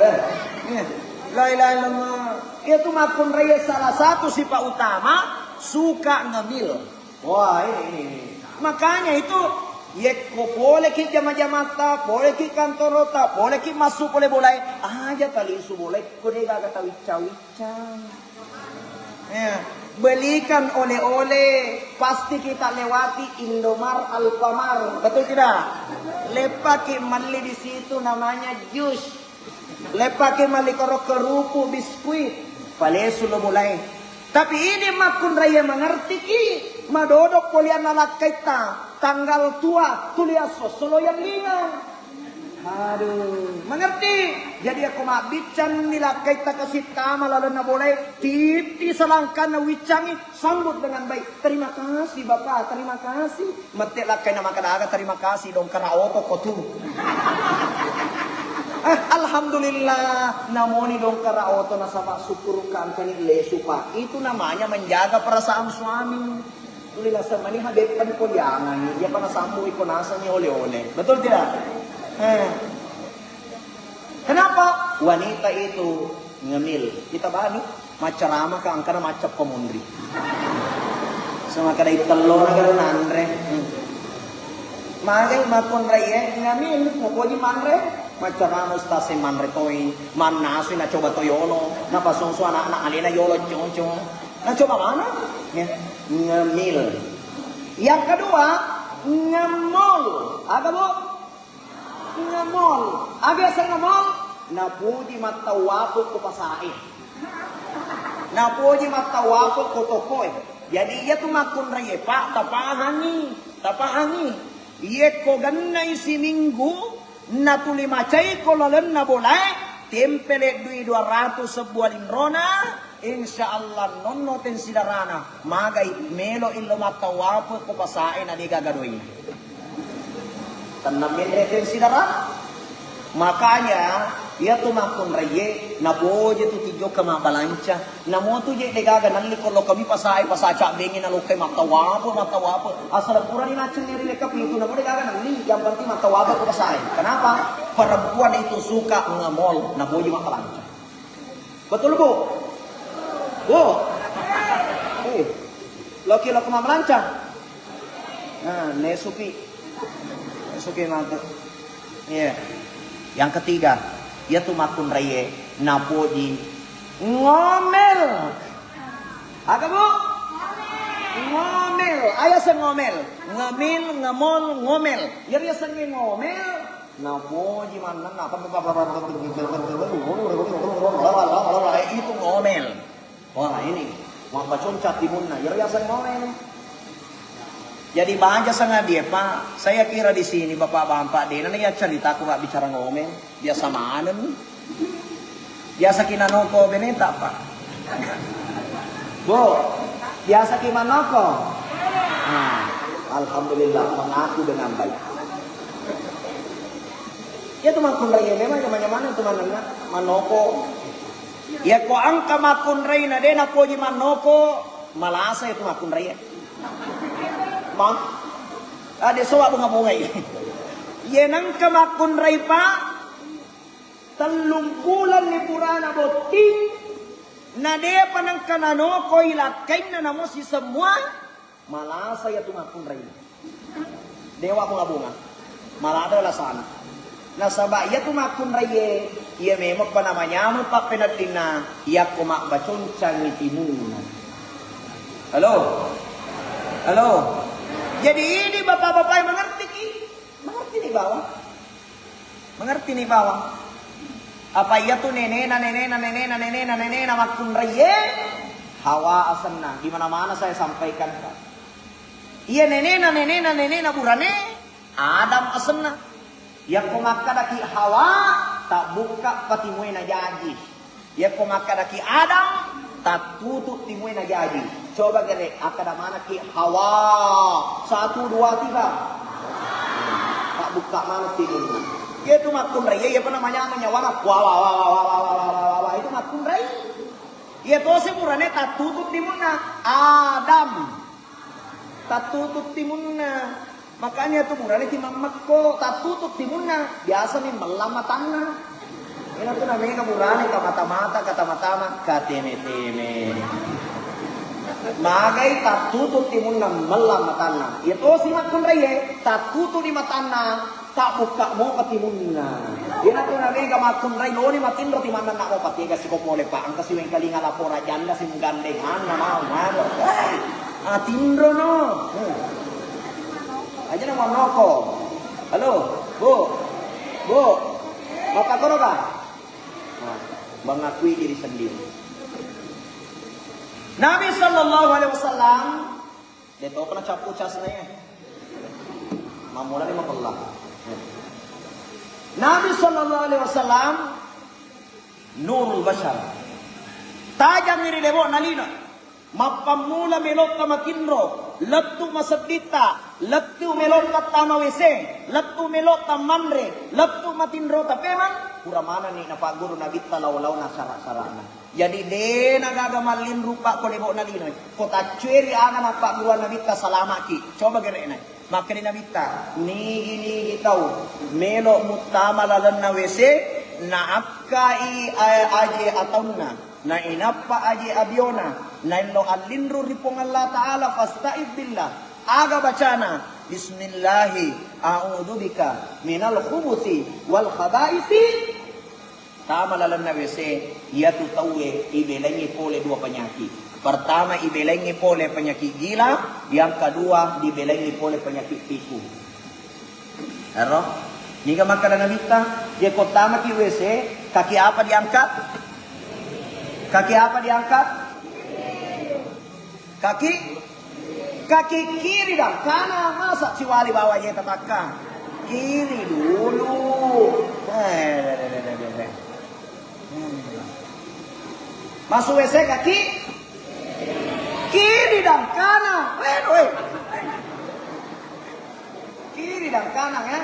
Speaker 1: La ilaha illallah. Itu makun raya salah satu sifat utama suka ngemil. Wah ini. Makanya itu yeko boleh ki jama-jamata, boleh ki kantorota, boleh ki masuk boleh. Aja kali isu boleh. Kode kata wicca-wicca. Ya, belikan oleh-oleh, pasti kita lewati Indomar, Alfamar, betul tidak? Lepaki mali di situ namanya jus, lepaki mali kerupu biskuit, palesu lo mulai. Tapi ini makun raya mengerti ki, madodok polian alat kaita, tanggal tua tuliaso solo yang linga. Aduh, mengerti? Jadi aku mak bican nila kaita kasih tama lalu na boleh titi selangkan na wicangi sambut dengan baik. Terima kasih Bapak, terima kasih. Metik lah kena makan aga terima kasih dong karena oto kotu. Alhamdulillah namoni dong karena oto nasaba syukurkan kani lesu Pak. Itu namanya menjaga perasaan suami. Tulilah semani hadepan ko jangan dia pana sambu ikonasanya oleh-oleh. Betul tidak? Kenapa wanita itu ngemil? Kita bahas nih macarama ka angkana macap komundri. Sama kada itelo na garo nandre. Magay makon raya ngemil mo poji manre macarama stase manre toy manasi na coba toyolo na pasongso anak-anak alina yolo choncho. Na coba mana? Ngemil. Yang kedua ngemol. Ada bu? Ngemol. Agak saya ngemol, napuji matawapo ko pasain. Na poji matawapo kotokoy. Jadi iya tu makun raye pak tapahani. Iya ko ganay si minggu na tulimacay ko lalan na bolay tempele 200 sebuah linrona. Insyaallah nonnoten sidarana magay melo illo matawapo ko pasain adi gagadoy. Tanamin reten sidarana. Makanya ia tu makun raye na boje tu tijo ka mabalanca na mo tu je degaga nanli ko lo kami pasai pasaca bengin na lo kay matawapo asal pura ni nacen ni rile kapi itu na mo degaga nanli yang penting matawapo ko pasai. Kenapa? Perempuan itu suka ngemol na boje mabalanca. Betul bu? Bu? Loki lo ke mabalanca. Nah, nesuki mantap. Iya. Yang ketiga, ia tu makun raye napoji ngomel. Apa bu? Ngomel. Ayah sen ngomel. Ngemil, ngemol, ngomel. Ya dia sen ngomel. Napoji mana? Itu ngomel. Wah ini, mau bacon cat timunna. Ya dia sen ngomel. Jadi bahagia sangat dia pak. Saya kira di sini bapak-bapak dia nanti ya cerita aku gak bicara ngomel. Biasa mana nih? Biasa kinanoko beneta pak. Bu, biasa kimanoko. Nah, alhamdulillah mengaku dengan baik. Ya teman kunrai memang zaman-zaman itu manoko. Ya ko angka makun ray na dena ko di manoko malasa itu makun ray. Bang, ada soal bunga-bungai. Yenang kamakun ray pa, talumpulan ni purana boting, na dia panang kanano ko ilakain na namo si semua, malasa ya tumakun ray. Dewa bunga-bunga, malada la sana. Nasaba ya tumakun ray, iya memang pa namanya mo pa pinatina, iya kumak bacon cang itimuna. Halo? Jadi ini bapak-bapak yang mengerti nih bawah. Apa iya tuh nenena makun raye hawa asanna. Di mana-mana saya sampaikan Pak. Iya nenena burane Adam asanna. Ya komaka daki hawa tak buka patimuy na jadi. Ya komaka daki Adam tak tutup timuy na jadi. Coba gini, akada mana ki hawa 1, 2, 3. Tak buka mana tidur. Itu makun ray. Ya apa namanya menyawana. Wah. Itu makun ray. Ya to semurane tak tutup timunna. Adam. Tak tutup timunna. Makanya tuh murane timamak ko tak tutup timunna. Biasa nih melamatanna. Ini tuh namanya kamurane kata mata kateme-teme. Magai tak tutup timunna melam matana. Itu si makun raye tak tutup di matana tak buka mau katimunna. Ina tu nabi ka makun ray lo ni matindro ti mana nak mo patiga si kopole pa ang kasi wen kalinga lapora janda si gandengan na mau. Tindro no. Aja na manoko. Halo, Bu. Bapak kono ka? Nah, mengakui diri sendiri. Nabi sallallahu alaihi wasallam dia tahu pernah capu casnya. Mamula ni mapallah. Nabi sallallahu alaihi wasallam nurul bashar. Tajam ni debo nalina. Mapamula melot ka makinro, lattu masadita, lattu melot ka tanawese, lattu melot ka mamre, lattu matinro ta peman. Pura mana ni napaguro na gitta law-law na sara-sarana. Jadi de nagagamalin rupa ko lebo nalinoy. Ko tachweri ana mapagruan na gitta salama ki. Coba gere na. Makani na gitta ni tau melo mutamalalan na wese na apkai aje atauna na inappa aje abiona na ilo alinru ripong Allah Ta'ala fasta'id billah aga bacana bismillahi a'udzubika minal khubuthi wal khabaithi. Tama lalan na wese ia tu tawe ibelengi pole dua penyakit. Pertama ibelengi pole penyakit gila, yang kedua dibelengi pole penyakit tipu. Ero niga makanan nabita dia pertama ki wese kaki apa diangkat? Kaki kiri dan kanan. Masa si wali bawa aja tetaka? Kiri dulu. Masuk WC kaki kiri dan kanan. Kiri dan kanan ya.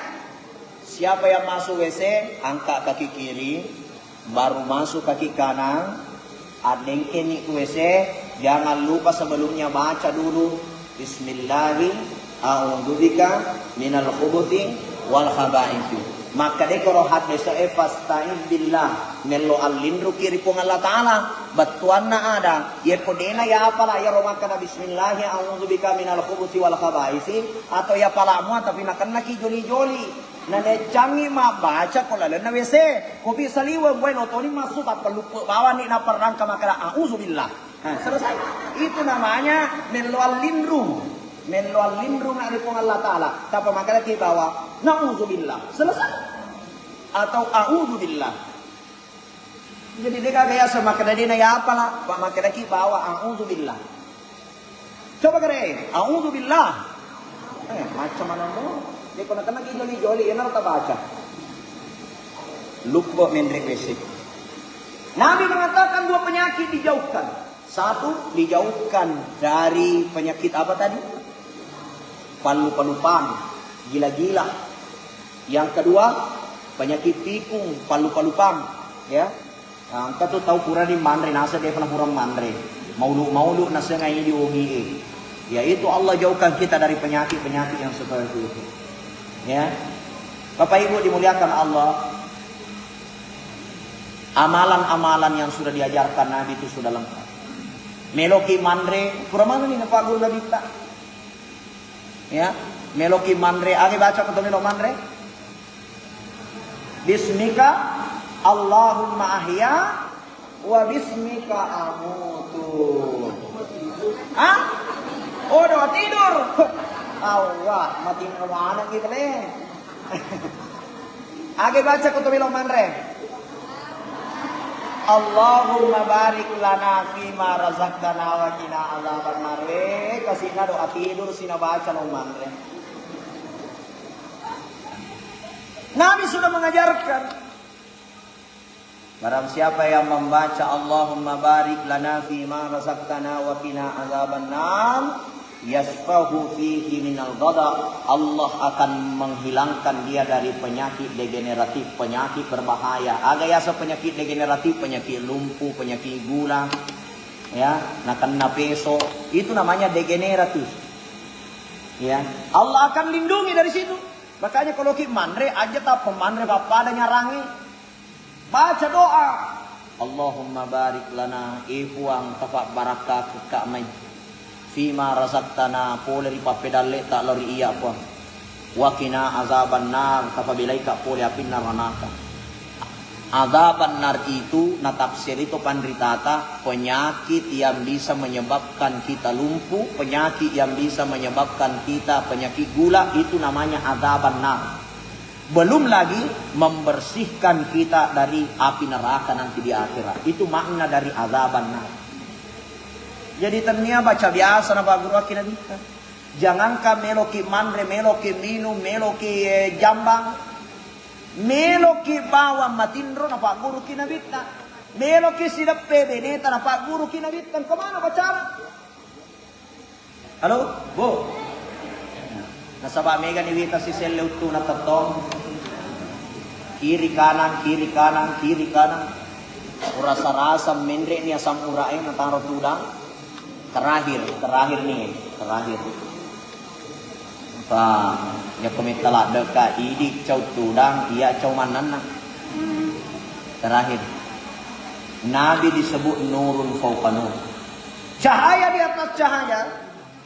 Speaker 1: Siapa yang masuk WC, angkat kaki kiri, baru masuk kaki kanan. Ada yang ini ke WC, jangan lupa sebelumnya baca dulu Bismillahirrahmanirrahim, a'udzubika minal khubuthi wal khaba'ith. Maka dekoro hadde fasta'in billah mello allindru kiri pun Allah Ta'ala batuanna ada ye kodena ya apala ya romakana bismillah a'udzubika minal khubuthi wal khaba'ith atau ya palamu tapi nakan naki joli-joli nane cangi ma baca kola na WC kopi saliwa bueno toni masuk apa lupa bawa ni na perangka maka a'udzubillah. Selesai. Itu namanya mello allindru na ripong Allah Ta'ala. Tapi maka lagi bawa na'udzubillah. Selesai. Atau a'udzubillah. Jadi dia kaya sama kena dia ya apalah. Pak maka lagi bawa a'udzubillah. Coba kere. A'udzubillah. Macam mana lo? Dia kena joli-joli. Enak tak baca. Lupa mendrik basic. Nabi mengatakan 2 penyakit dijauhkan. 1, dijauhkan dari penyakit apa tadi? Palu-palupang, gila-gila. Yang kedua, penyakit tikung, palu-palupang, ya. Angka tu tahu pura di mandre, nasa dia pernah kurang mandre. Maulu nasa ngai di ugi. Yaitu Allah jauhkan kita dari penyakit-penyakit yang seperti itu. Ya. Bapak Ibu dimuliakan Allah. Amalan-amalan yang sudah diajarkan Nabi itu sudah lengkap. Meloki mandre, kurang mana nih Pak Guru Nabi kita? Ya, meloki mandre, agi baca ketemu melo mandre. Bismika Allahumma ahya wa bismika amutu. Hah? Oh, udah tidur. Allah, mati mana gitu nih. Agi baca ketemu melo mandre. Allahumma barik lana fima razaqtana wa qina azabannar. Kasihna doa tidur sina baca nomandre. Nabi sudah mengajarkan. Barang siapa yang membaca Allahumma barik lana fima razaqtana wa qina azabannar, yasfahu fihi minal ghadab, Allah akan menghilangkan dia dari penyakit degeneratif, penyakit berbahaya. Agak penyakit degeneratif, penyakit lumpuh, penyakit gula, ya, nakena peso, itu namanya degeneratif. Ya, Allah akan lindungi dari situ. Makanya kalau kita mandre aja tak pemandre apa ada nyarangi, baca doa Allahumma barik lana ifuang tapak barakah ke kamai fima razaqtana pole ri papedalle tak lori iya apa wakina azaban nar tapabilai ka pole apin naranaka. Azaban nar itu na tafsir itu pandritata penyakit yang bisa menyebabkan kita lumpuh, penyakit yang bisa menyebabkan kita penyakit gula, itu namanya azaban nar. Belum lagi membersihkan kita dari api neraka nanti di akhirat. Itu makna dari azaban nar. Jadi ternyata baca biasa na Pak Guru akina dika. Jangankan meloki mandre, meloki minum, meloki jambang, meloki bawa matindro na Pak Guru kina bita, meloki sidap beneta na Pak Guru kina bita. Kemana pacara? Halo, Bu. Nasa ba mega ni wita si sel utu na tatong. Kiri kanan, kiri kanan, kiri kanan. Urasa-rasa mendre ni asam urae na taro tudang. Terakhir nih, terakhir. Pak, ya komitala deka idik cau tudang, iya cau manana. Terakhir. Nabi disebut nurun fauqa nur. Cahaya di atas cahaya.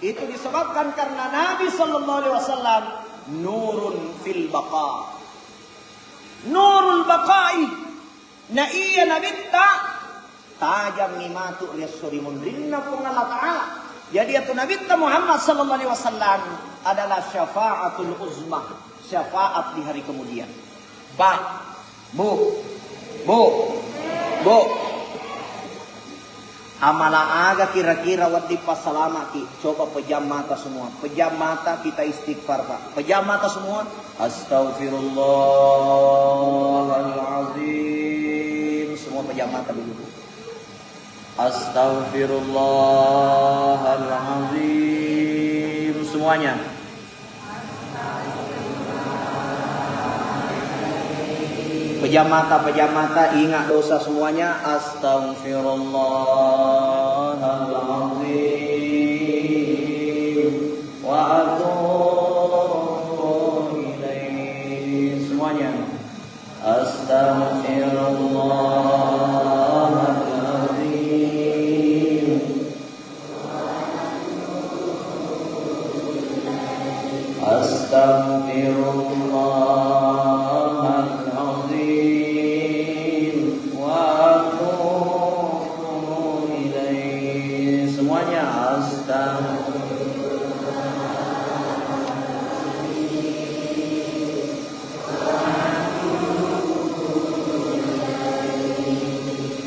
Speaker 1: Itu disebabkan karena Nabi sallallahu alaihi wasallam nurun fil baqa. Nurul baqai. Na iya Nabi ta tajam nimatu yasuri mundrinna pun Allah Ta'ala. Jadi itu Nabi Muhammad sallallahu alaihi wasallam adalah syafaatul uzma, syafaat di hari kemudian. Pak, Bu. Amala aga kira-kira wadi pasalama ki. Coba pejam mata semua. Pejam mata kita istighfar Pak. Pejam mata semua. Astaghfirullahaladzim. Semua pejam mata dulu. Astaghfirullahaladzim. Semuanya. Pejam mata, ingat dosa semuanya. Astaghfirullahaladzim wa atubu ilaih. Semuanya. Astaghfirullahaladzim. Astaghfirullah.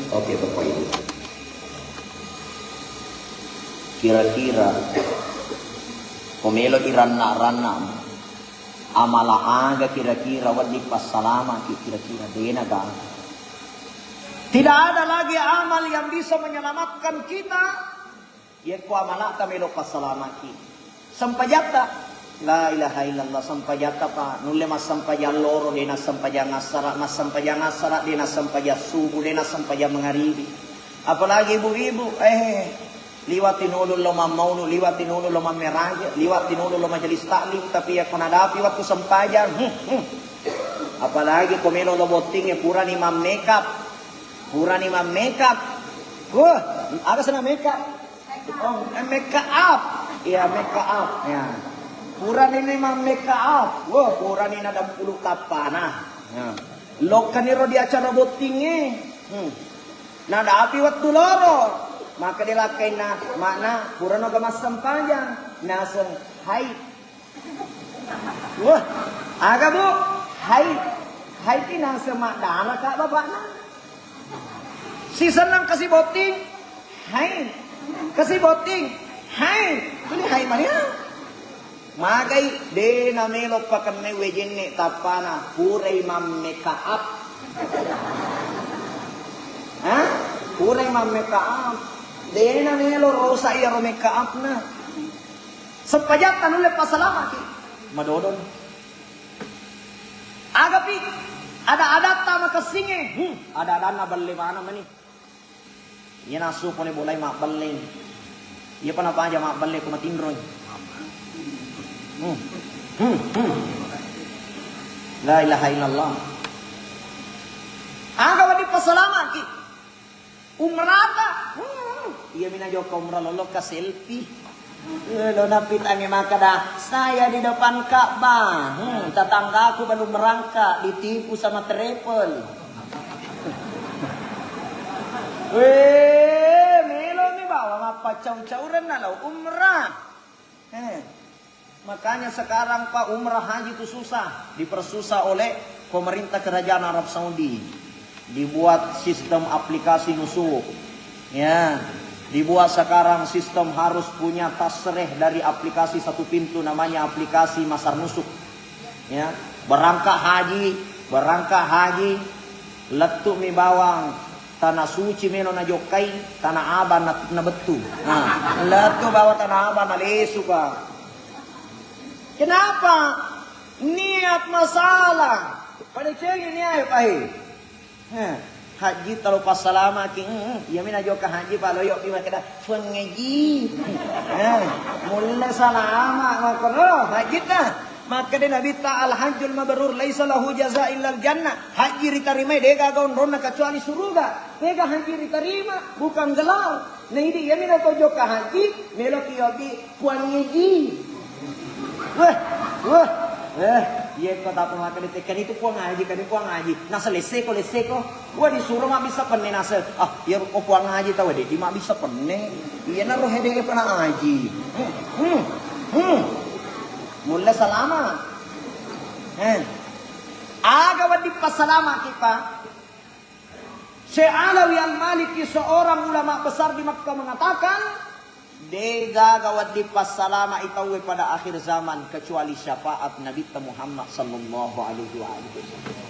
Speaker 1: Oke Bapak Ibu, kira-kira komelo irana-rana amala aga kira-kira wadi pasalama kira-kira denaga. Tidak ada lagi amal yang bisa menyelamatkan kita. Yaitu amala kamelo pasalama ki. Sampajata la ilaha illallah sampajata pa nulle mas sampaja loro dena sampaja ngasara mas sampaja ngasara dena sampaja subuh dena sampaja mengaribi. Apalagi ibu-ibu liwatin ulu lo maunu liwatin ulu lo meraja liwatin ulu lo majelis taklim tapi ya konadapi waktu sampaja apalagi komelo lo boting pura ni mam makeup ada sana makeup make up ya make up ya pura ni mam make up pura ni ada puluh tapana ya lokan ni ro di acara botingnya nada api waktu loro maka dilakai na makna pura no gamas sampajang naseng hai aga bu hai ti naseng makna kak bapak na si senang kasih boting hai kasih boting hai tuli hai maria magai de namelo pakanne wejenne tapana purai mam make up purai mam make up de namelo rosa iya ro make up na sepajat tanule pasalama ki madodon agapi ada tama kasinge ada na balle mana mani ya nasu pone bolai mak balle ya pana panja mak balle ko matindroy la ilaha illallah aga wadi pasalama ki umrata iya mina joko umrah lolo ka selfie lo napit ange makada saya di depan Ka'bah tetanggaku belum merangkak ditipu sama travel melo ni bawa ngapa caw-cawran na lo umrah makanya sekarang Pak umrah haji itu susah dipersusah oleh pemerintah kerajaan Arab Saudi dibuat sistem aplikasi nusuk ya dibuat sekarang sistem harus punya tasreh dari aplikasi satu pintu namanya aplikasi Masar Nusuk ya berangkat haji letuk mi bawang tanah suci meno na jokai tanah aban na betu letuk bawa tanah aban na lesu Pak kenapa niat masalah pada cengin ni ayo haji talu pasalama ki ya mina joka haji pa loyo ki makada fengeji mulla salama makano haji ta maka de nabi ta'al hajjul mabrur laisa lahu jazaa illa al jannah haji diterima dega gaun rona kecuali surga dega haji diterima bukan gelar nah ini ya mina to joka haji melo ki yogi fengeji iya kota pemakan ditekan itu puang ngaji kan puang ngaji nasa leseko gua disuruh mah bisa penne nasa ya kok puang ngaji tahu deh mah bisa penne iya naruh hede pernah ngaji mulla salama aga wadi pasalama kita Syekh Alawi Al-Maliki, seorang ulama besar di Makkah, mengatakan, dega gawat di pasalama itawe pada akhir zaman kecuali syafaat Nabi Muhammad sallallahu alaihi wasallam.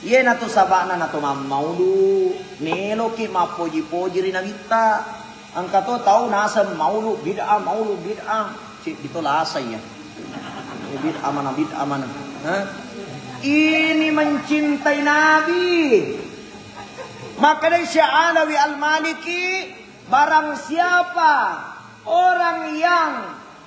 Speaker 1: Ye na to sabana na to maulu nelo ki mapoji-poji ri Nabi ta. Angka to tahu nasa maulu bid'ah cik ditola asai ya. Bid'ah mana. Ini mencintai Nabi. Maka dari Syekh Alawi Al-Maliki, barang siapa orang yang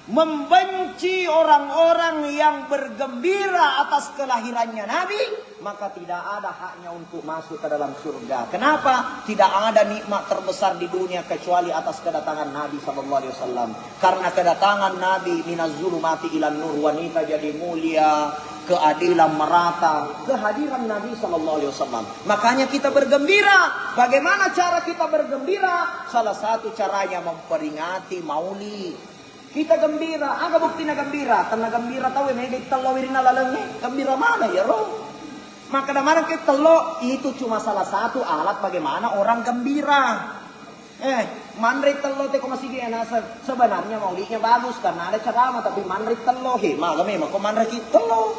Speaker 1: membenci orang-orang yang bergembira atas kelahirannya Nabi, maka tidak ada haknya untuk masuk ke dalam surga. Kenapa? Tidak ada nikmat terbesar di dunia kecuali atas kedatangan Nabi SAW. Karena kedatangan Nabi minaz zulumati ilan nur, wanita jadi mulia, keadilan merata, kehadiran Nabi SAW. Makanya kita bergembira. Bagaimana cara kita bergembira? Salah satu caranya memperingati maulid. Kita gembira, aga bukti na gembira. Karena gembira tahu may telawirin na lalangnya. Gembira mana ya roh? Maka naman kita telo itu cuma salah satu alat bagaimana orang gembira. Manrik telo te ko masige na sebenarnya maulidnya bagus karena ada ceramah, tapi manrik telo magame ko manrik telo.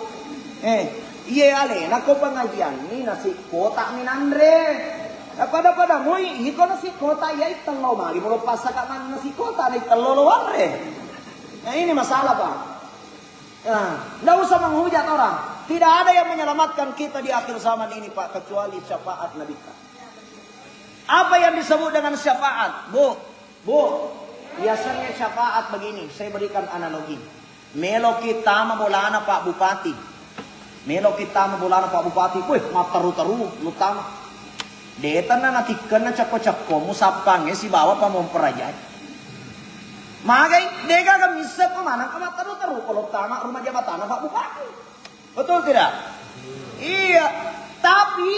Speaker 1: Iya ale nako pengajian ni nasi kota minandre. Pada muy iko nasi kota ya telo mali mo pasa ka man nasi kota ni telo loan re. Nah ini masalah Pak. Nggak usah menghujat orang. Tidak ada yang menyelamatkan kita di akhir zaman ini Pak, kecuali syafaat Nabi. Apa yang disebut dengan syafaat? Bu, biasanya syafaat begini. Saya berikan analogi. Melo kita mabolana Pak Bupati. Wih, mataru-taru, lutama. Deta na natikan na cako-cako, musapang si bawa pa memperajai. Magai, dega ka misa pamanang ka mataru-taru. Kalau tama rumah jabatan Pak Bupati. Betul tidak? Iya. Tapi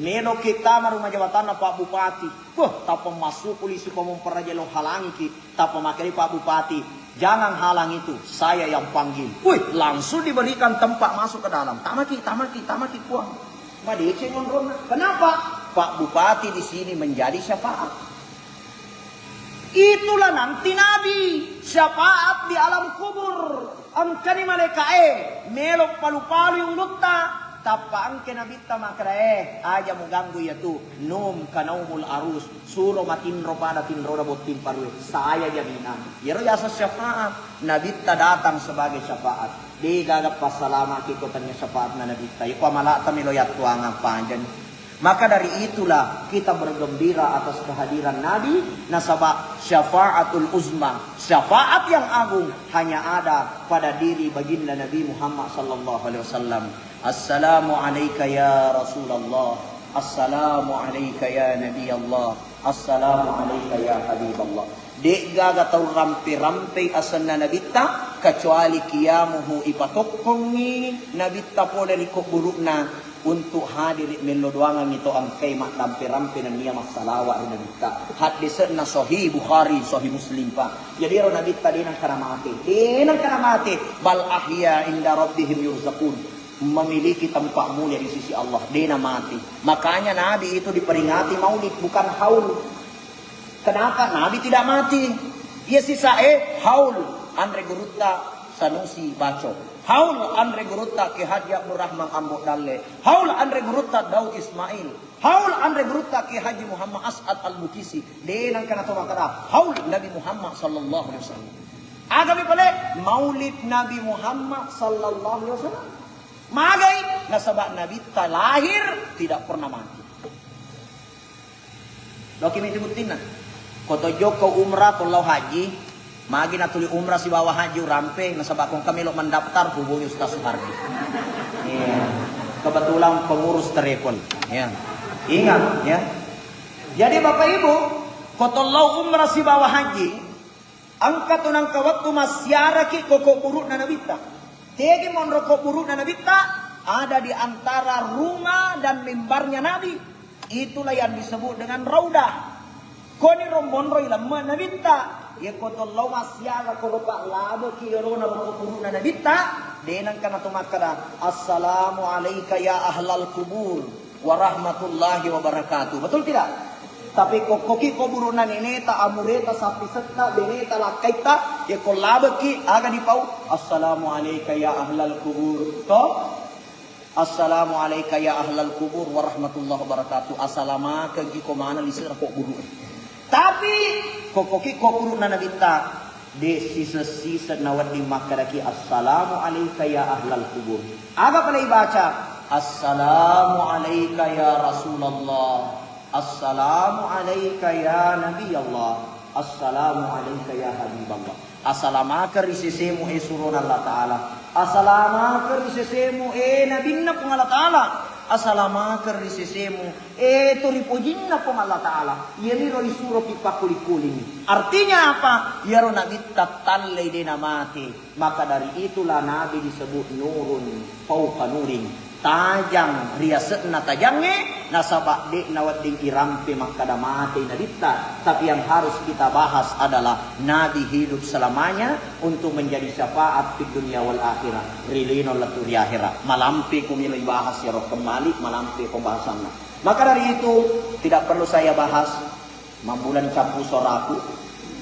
Speaker 1: melo kita rumah jabatan Pak Bupati. Tapa masuk polisi pa memperajai lo halangi ki. Tapa makari Pak Bupati. Jangan halang itu. Saya yang panggil. Langsung diberikan tempat masuk ke dalam. Tamaki puang. Madece ngonrona. Kenapa? Pak Bupati di sini menjadi syafaat. Itulah nanti Nabi syafaat di alam kubur. Angkani maleka melok palu-palu yung lutta. Tapa angke Nabi tamakra aja mo ganggu ya tu num kanaumul arus suro matinro pada tinro botin parwe. Saya jaminan. Yero yasa syafaat. Nabi datang sebagai syafaat. Di gagap pasalama kita tanya syafaat na Nabi ta. Iko malata miloyat tuangan panjang. Maka dari itulah kita bergembira atas kehadiran Nabi. Nasabah syafaatul uzma, syafaat yang agung hanya ada pada diri baginda Nabi Muhammad sallallahu alaihi wasallam. Assalamu alayka ya Rasulullah, assalamu alayka ya Nabi Allah, assalamu alayka ya Habiballah. Dek gaga tau rampe-rampe asan na nabita kecuali kiamuhu ipatokkongi nabita po dari buruk na untuk hadir melodoangan itu ang kaimat rampe-rampe na niya masalawa rin nabita. Hadis na sahih Bukhari, sahih Muslim pa. Jadi ro nabita din ang karamate. Bal ahya inda rabbihim yurzaqun. Memiliki tempat mulia di sisi Allah. Dia mati. Makanya Nabi itu diperingati maulid, bukan haul. Kenapa Nabi tidak mati? Ia sisa haul Andre Gurutta Sanusi Baco. Haul Andre Gurutta Ki Haji Abdul Rahman Ambo Dalle. Haul Andre Gurutta Daud Ismail. Haul Andre Gurutta Ki Haji Muhammad As'ad Al-Bukisi. Denang kana to makara. Haul Nabi Muhammad sallallahu alaihi wasallam. Agami pala maulid Nabi Muhammad sallallahu alaihi wasallam. Magai nasabak Nabi lahir tidak pernah mati. Doki mitibutin na. Koto joko umrah kalau haji, magi na tuli umrah si bawah haji rampe, nasabak kung kami lo mendaftar hubungi Ustaz Suhardi. Kebetulan pengurus terekon. Ingat ya. Jadi Bapak Ibu, koto lo umrah si bawah haji, angkat unang kawat masyaraki koko buruk na nabita. Tegi monroko buruk na nabita ada di antara rumah dan mimbarnya Nabi. Itulah yang disebut dengan raudah. Koni rombonro ilam nabita. Ya koto lo masyara ko pak labo kiro na buruk na nabita. Denang kana tumakara. Assalamu alayka ya ahlal kubur. warahmatullahi wabarakatuh. Betul tidak? Tapi koki ko burunan ini ta amureta sapi seta beneta lakaita ya ko labaki aga di pau assalamu alayka ya ahlal kubur. To assalamu alayka ya ahlal kubur warahmatullahi wabarakatuh. Assalama ka gi ko mana lisir ko buru. Tapi koki ko burunan nabita de sisa nawad di makaraki assalamu alayka ya ahlal kubur. Aga pala ibaca assalamu alayka ya Rasulullah, assalamu alayka ya Nabi Allah, assalamu alayka ya Habiballah. Assalamaka risisemu surun Allah Ta'ala, assalamaka risisemu nabinna pung Allah Ta'ala, assalamaka risisemu turipojinna pung Allah Ta'ala. Yeri roi suro pipakulikulini. Artinya apa? Yaro nabi tatalay din amati. Maka dari itulah Nabi disebut nurun fauqa nurin. Tajang riaset na tajangnya nasabak de nawat ding irampe makada mati nadita. Tapi yang harus kita bahas adalah Nabi hidup selamanya untuk menjadi syafaat di dunia wal akhirah. Rilino laturi akhirat. Malampi kumilai bahas ya roh kembali malampi pembahasannya. Maka dari itu tidak perlu saya bahas mambulan capu soraku,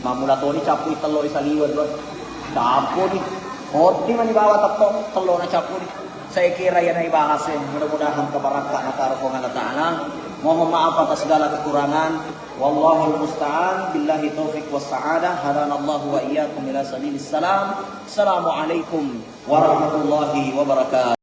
Speaker 1: mamulatoni capu telo isaliwad loh. Capu nih, horti man bawa tapong telo na capu nih. Saya kira yang ibahas mudah-mudahan kebarakah natarfong Allah Ta'ala. Mohon maaf atas segala kekurangan. Wallahul musta'an. Billahi taufiq was sa'adah. Hadanallahu wa iyyakum ila sabilis salam. Assalamualaikum warahmatullahi wabarakatuh.